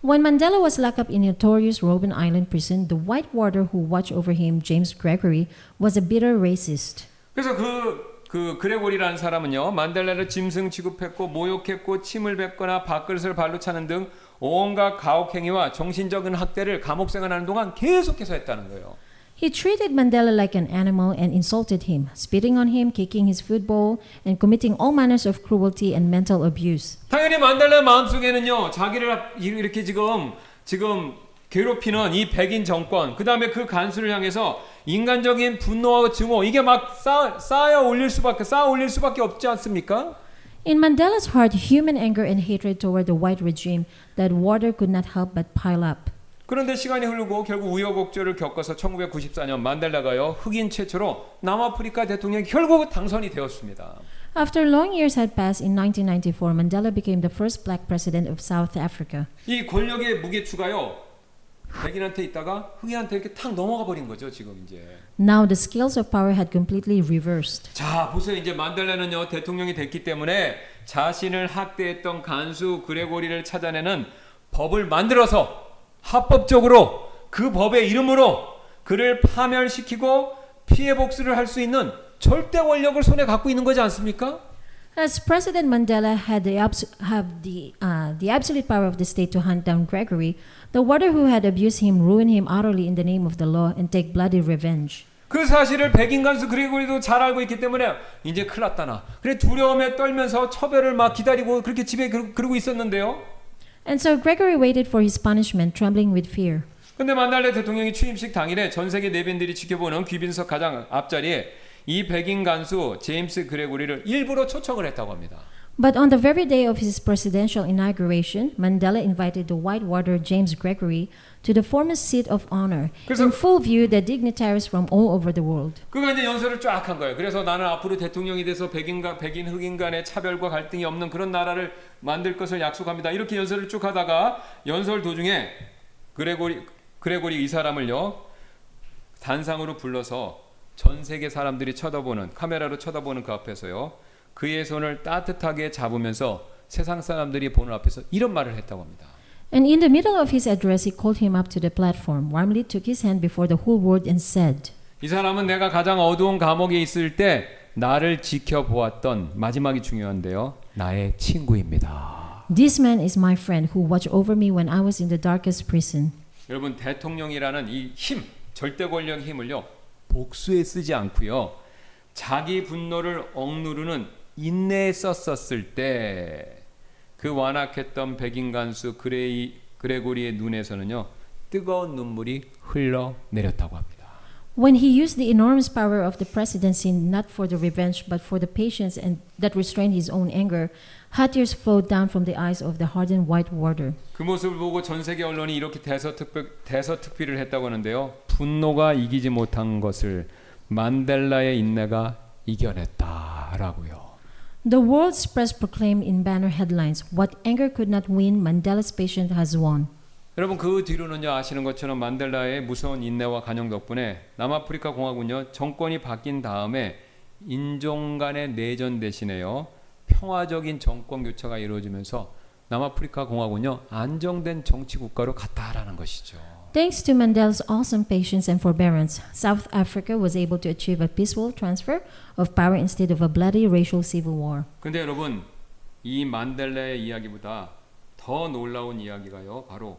When Mandela was locked up in notorious Robben Island prison, the white warder who watched over him, James Gregory, was a bitter racist. 그래서 그 그레고리라는 사람은요 만델라를 짐승 취급했고 모욕했고 침을 뱉거나 밥그릇을 발로 차는 등 온갖 가혹행위와 정신적인 학대를 감옥 생활하는 동안 계속해서 했다는 거예요. He treated Mandela like an animal and insulted him, spitting on him, kicking his food bowl, and committing all manners of cruelty and mental abuse. 당연히 만델라 마음속에는요 자기를 이렇게 지금 괴롭히는 이 백인 정권 그 다음에 그 간수를 향해서 인간적인 분노와 증오 이게 막 쌓아 올릴 수밖에 없지 않습니까? In Mandela's heart, human anger and hatred toward the white regime that water could not help but pile up. 그런데 시간이 흐르고 결국 우여곡절을 겪어서 1994년 만델라가요 흑인 최초로 남아프리카 대통령이 결국 당선이 되었습니다. After long years had passed, in 1994, Mandela became the first black president of South Africa. 이 권력의 무게추가요 백인한테 있다가 흑인한테 이렇게 탁 넘어가 버린 거죠 지금 이제. Now the scales of power had completely reversed. 자 보세요 이제 만델라는요 대통령이 됐기 때문에 자신을 학대했던 간수 그레고리를 찾아내는 법을 만들어서 합법적으로 그 법의 이름으로 그를 파멸시키고 피해 복수를 할 수 있는 절대 권력을 손에 갖고 있는 거지 않습니까? As President Mandela had the absolute power of the state to hunt down Gregory, the warder who had abused him ruined him utterly in the name of the law and take bloody revenge. 그 사실을 백인 간수 그레고리도 잘 알고 있기 때문에 이제 큰일 났다 나. 그래 두려움에 떨면서 처벌을 막 기다리고 그렇게 집에 그러고 있었는데요. And so Gregory waited for his punishment, trembling with fear. 근데 만델라 대통령이 취임식 당일에 전 세계 내빈들이 지켜보는 귀빈석 가장 앞자리에 이 백인 간수 제임스 그레고리를 일부러 초청을 했다고 합니다. But on the very day of his presidential inauguration, Mandela invited the Whitewater James Gregory to the foremost seat of honor, 그래서- in full view the dignitaries from all over the world. 그가 이제 연설을 쫙 한 거예요. 그래서 나는 앞으로 대통령이 돼서 백인 흑인 간의 차별과 갈등이 없는 그런 나라를 만들 것을 약속합니다. 이렇게 연설을 쭉 하다가 연설 도중에 그레고리 이 사람을요 단상으로 불러서 전 세계 사람들이 쳐다보는 카메라로 쳐다보는 그 앞에서요 그의 손을 따뜻하게 잡으면서 세상 사람들이 보는 앞에서 이런 말을 했다고 합니다. And in the middle of his address, he called him up to the platform, warmly took his hand before the whole world, and said, 이 사람은 내가 가장 어두운 감옥에 있을 때 나를 지켜보았던 마지막이 중요한데요. 나의 친구입니다. This man is my friend who watched over me when I was in the darkest prison. 여러분 대통령이라는 이 힘, 절대 권력의 힘을요. 복수에 쓰지 않고요. 자기 분노를 억누르는 인내에 썼었을 때 그 완악했던 백인 간수 그레고리의 눈에서는요. 뜨거운 눈물이 흘러내렸다고 합니다. When he used the enormous power of the presidency not for the revenge but for the patience and that restrained his own anger, hot tears flowed down from the eyes of the hardened Whitewater. 그 모습을 보고 전 세계 언론이 이렇게 대서특필을 했다고 하는데요. 분노가 이기지 못한 것을 만델라의 인내가 이겨냈다라고요. The world's press proclaimed in banner headlines, "What anger could not win, Mandela's patience has won." 여러분 그 뒤로는요 아시는 것처럼 만델라의 무서운 인내와 간영 덕분에 남아프리카 공화국은요 정권이 바뀐 다음에 인종 간의 내전 대신에요 평화적인 정권 교체가 이루어지면서 남아프리카 공화국은요 안정된 정치 국가로 갔다라는 것이죠. Thanks to Mandela's awesome patience and forbearance, South Africa was able to achieve a peaceful transfer of power instead of a bloody racial civil war. 근데 여러분 이 만델라의 이야기보다 더 놀라운 이야기가요 바로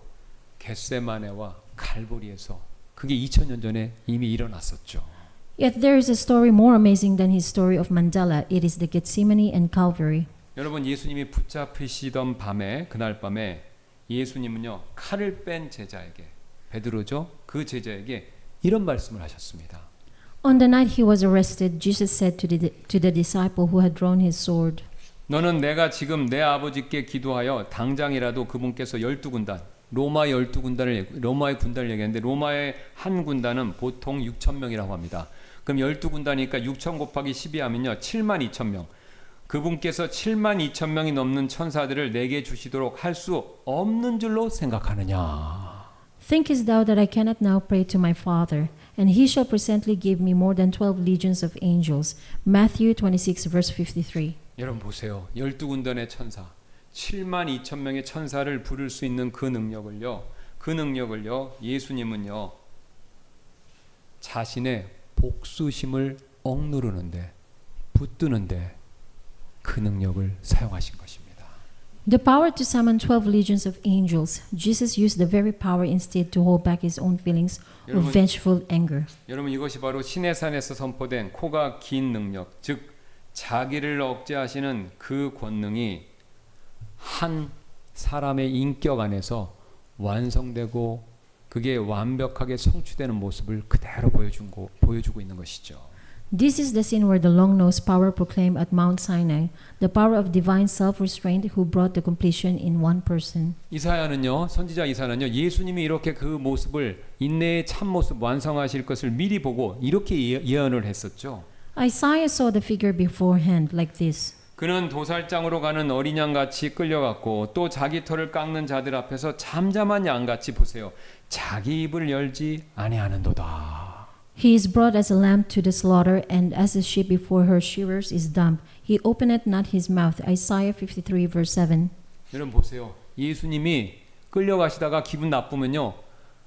겟세마네와 갈보리에서 그게 2000년 전에 이미 일어났었죠. Yet there is a story more amazing than his story of Mandela. It is the Gethsemane and Calvary. 여러분 예수님이 붙잡히시던 밤에 그날 밤에 예수님은요 칼을 뺀 제자에게 베드로죠 그 제자에게 이런 말씀을 하셨습니다. On the night he was arrested, Jesus said to the disciple who had drawn his sword, 너는 내가 지금 내 아버지께 기도하여 당장이라도 그분께서 12군단 로마 12군단을 로마의 군단을 얘기하는데 로마의 한 군단은 보통 6,000명이라고 합니다. 그럼 12군단이니까 6,000 곱하기 12 하면요 72,000명. 그분께서 72,000명이 넘는 천사들을 내게 주시도록 할 수 없는 줄로 생각하느냐. Thinkest thou that I cannot now pray to my Father, and he shall presently give me more than 12 legions of angels? Matthew 26 verse 53. 여러분 보세요. 12군단의 천사 72,000명의 천사를 부를 수 있는 그 능력을요 예수님은요 자신의 복수심을 억누르는데 붙드는데 그 능력을 사용하신 것입니다. The power to summon 12 legions of angels, Jesus used the very power instead to hold back his own feelings of 여러분, vengeful anger. 여러분 이것이 바로 시내산에서 선포된 코가 긴 능력, 즉 자기를 억제하시는 그 권능이 한 사람의 인격 안에서 완성되고 그게 완벽하게 성취되는 모습을 그대로 보여주고 있는 것이죠. This is the scene where the long-nosed power proclaimed at Mount Sinai, the power of divine self-restraint who brought the completion in one person. 이사야는요, 선지자 이사야는요, 예수님이 이렇게 그 모습을 인내의 참 모습 완성하실 것을 미리 보고 이렇게 예언을 했었죠. Isaiah saw the figure beforehand like this. 그는 도살장으로 가는 어린 양같이 끌려갔고 또 자기 털을 깎는 자들 앞에서 잠잠한 양같이 보세요. 자기 입을 열지 아니하는도다. He is brought as a lamb to the slaughter, and as a sheep before her shearers is dumb. He openeth not his mouth. Isaiah 53 verse 7. 여러분 보세요. 예수님이 끌려가시다가 기분 나쁘면요.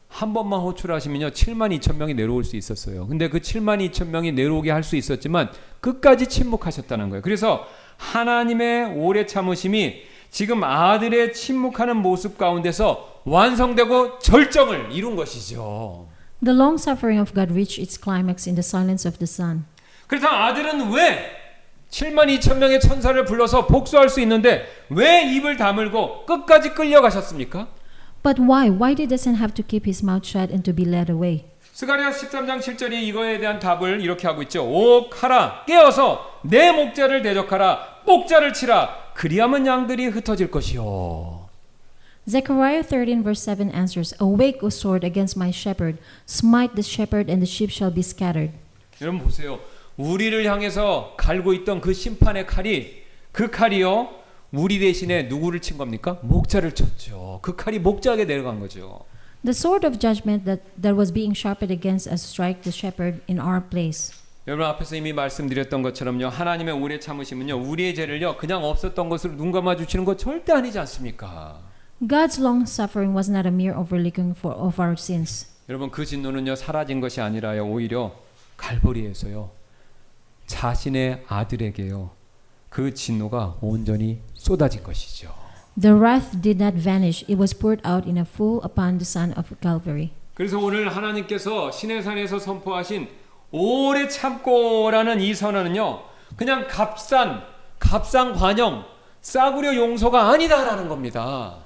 한 번만 호출하시면요. 72,000명이 내려올 수 있었어요. 근데 그 72,000명이 내려오게 할 수 있었지만 끝까지 침묵하셨다는 거예요. 그래서 하나님의 오래 참으심이 지금 아들의 침묵하는 모습 가운데서 완성되고 절정을 이룬 것이죠. The long suffering of God reached its climax in the silence of the Son. 그렇다면 아들은 왜 72,000명의 천사를 불러서 복수할 수 있는데 왜 입을 다물고 끝까지 끌려가셨습니까? But why? Why did the Son have to keep his mouth shut and to be led away? 스가랴 13장 7절이 이거에 대한 답을 이렇게 하고 있죠. 오 카라 깨어서 내 목자를 대적하라 목자를 치라 그리하면 양들이 흩어질 것이요. Zechariah 13 verse 7 answers, Awake, O sword, against my shepherd. Smite the shepherd, and the sheep shall be scattered. 여러분 보세요. 우리를 향해서 갈고 있던 그 심판의 칼이 그 칼이요. 우리 대신에 누구를 친 겁니까? 목자를 쳤죠. 그 칼이 목자에게 내려간 거죠. The sword of judgment that was being sharpened against us strike the shepherd in our place. 여러분 앞에서 이미 말씀드렸던 것처럼요. 하나님의 오래 참으심은요. 우리의 죄를요. 그냥 없었던 것으로 눈 감아 주시는 거 절대 아니지 않습니까? God's long suffering was not a mere overlooking of our sins. 여러분 그 진노는요. 사라진 것이 아니라요. 오히려 갈보리에서요. 자신의 아들에게요. 그 진노가 온전히 쏟아진 것이죠. The wrath did not vanish. It was poured out in a full upon the Son of Calvary. 그래서 오늘 하나님께서 시내산에서 선포하신 오래 참고라는 이 선언은요. 그냥 값싼 관용 싸구려 용서가 아니다라는 겁니다.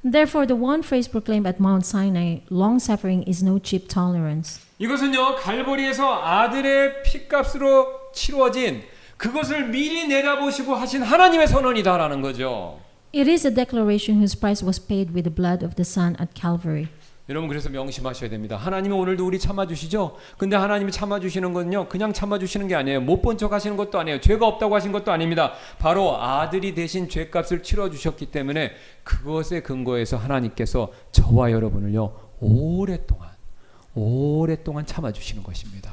Therefore, the one phrase proclaimed at Mount Sinai, long suffering is no cheap tolerance. 이것은요. 갈보리에서 아들의 피값으로 치루어진 그것을 미리 내다보시고 하신 하나님의 선언이다라는 거죠. It is a declaration whose price was paid with the blood of the Son at Calvary. 여러분 그래서 명심하셔야 됩니다. 하나님은 오늘도 우리 참아주시죠. 근데 하나님이 참아주시는 건요. 그냥 참아주시는 게 아니에요. 못 본 척 하시는 것도 아니에요. 죄가 없다고 하신 것도 아닙니다. 바로 아들이 대신 죄값을 치러주셨기 때문에 그것에 근거해서 하나님께서 저와 여러분을요. 오랫동안 참아주시는 것입니다.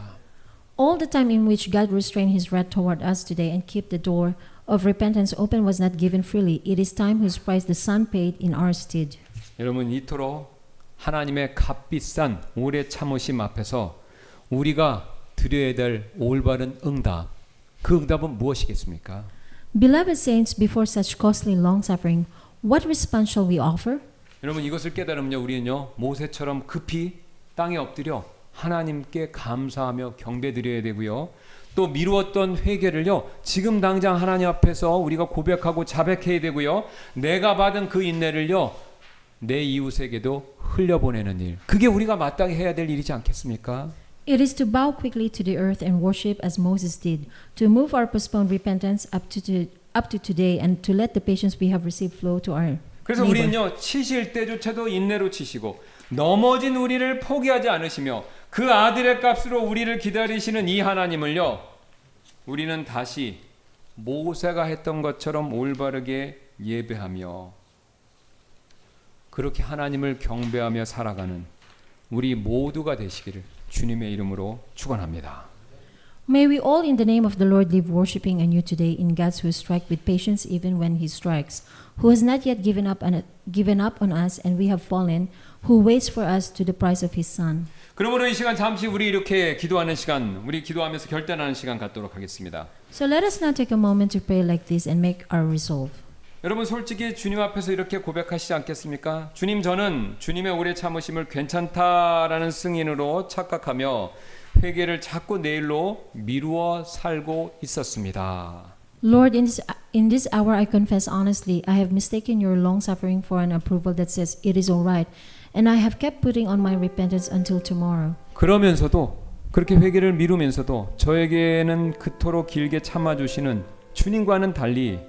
All the time in which God restrained his wrath toward us today and kept the door of repentance open was not given freely. It is time whose price the Son paid in our stead. 여러분 이토록 하나님의 값비싼 오래 참으심 앞에서 우리가 드려야 될 올바른 응답, 그 응답은 무엇이겠습니까? Beloved saints, before such costly long suffering, what response shall we offer? 여러분 이것을 깨달으면요 우리는요 모세처럼 급히 땅에 엎드려 하나님께 감사하며 경배드려야 되고요. 또 미루었던 회개를요 지금 당장 하나님 앞에서 우리가 고백하고 자백해야 되고요. 내가 받은 그 인내를요 내 이웃에게도 흘려보내는 일. 그게 우리가 마땅히 해야 될 일이지 않겠습니까? It is to bow quickly to the earth and worship as Moses did, to move our postponed repentance up to today, and to let the patience we have received flow to our 그래서 neighbor. 우리는요 치실 때조차도 인내로 치시고 넘어진 우리를 포기하지 않으시며 그 아들의 값으로 우리를 기다리시는 이 하나님을요 우리는 다시 모세가 했던 것처럼 올바르게 예배하며 그렇게 하나님을 경배하며 살아가는 우리 모두가 되시기를 주님의 이름으로 축원합니다. May we all in the name of the Lord live worshiping anew today in God's who strike with patience even when he strikes, who has not yet given up on us and we have fallen, who waits for us to the price of his Son. 그러므로 이 시간 잠시 우리 이렇게 기도하는 시간, 우리 기도하면서 결단하는 시간 갖도록 하겠습니다. So let us now take a moment to pray like this and make our resolve. 여러분 솔직히 주님 앞에서 이렇게 고백하시지 않겠습니까? 주님 저는 주님의 오래 참으심을 괜찮다라는 승인으로 착각하며 회개를 자꾸 내일로 미루어 살고 있었습니다. Lord, in this hour I confess honestly, I have mistaken your long suffering for an approval that says it is all right, and I have kept putting on my repentance until tomorrow. 그러면서도 그렇게 회개를 미루면서도 저에게는 그토록 길게 참아주시는 주님과는 달리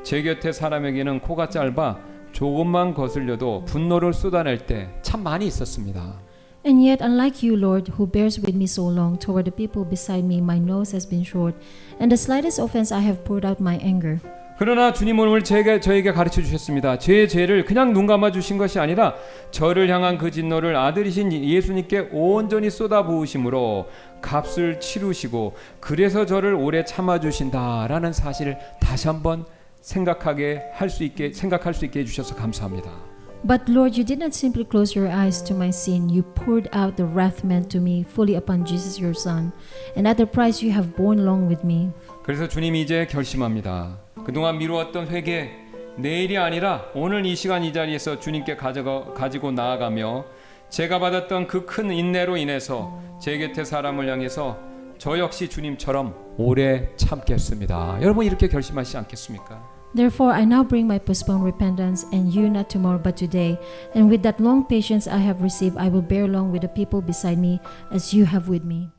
제 곁에 사람에게는 코가 짧아 조금만 거슬려도 분노를 쏟아낼 때 참 많이 있었습니다. And yet, unlike you, Lord, who bears with me so long, toward the people beside me, my nose has been short, and the slightest offense I have poured out my anger. 그러나 주님은 오늘 저에게 가르쳐 주셨습니다. 제 죄를 그냥 눈 감아 주신 것이 아니라 저를 향한 그 진노를 아들이신 예수님께 온전히 쏟아부으심으로 값을 치르시고 그래서 저를 오래 참아 주신다라는 사실을 다시 한번 생각할 수 있게 해주셔서 감사합니다. But Lord, you did not simply close your eyes to my sin. You poured out the wrath meant to me fully upon Jesus your Son, and at the price you have borne along with me. 그래서 주님이 이제 결심합니다. 그동안 미루었던 회개 내일이 아니라 오늘 이 시간 이 자리에서 주님께 가지고 나아가며 제가 받았던 그 큰 인내로 인해서 제 곁에 사람을 향해서 저 역시 주님처럼 오래 참겠습니다. 여러분 이렇게 결심하시지 않겠습니까? Therefore, I now bring my postponed repentance, and you not tomorrow but today. And with that long patience I have received, I will bear along with the people beside me, as you have with me.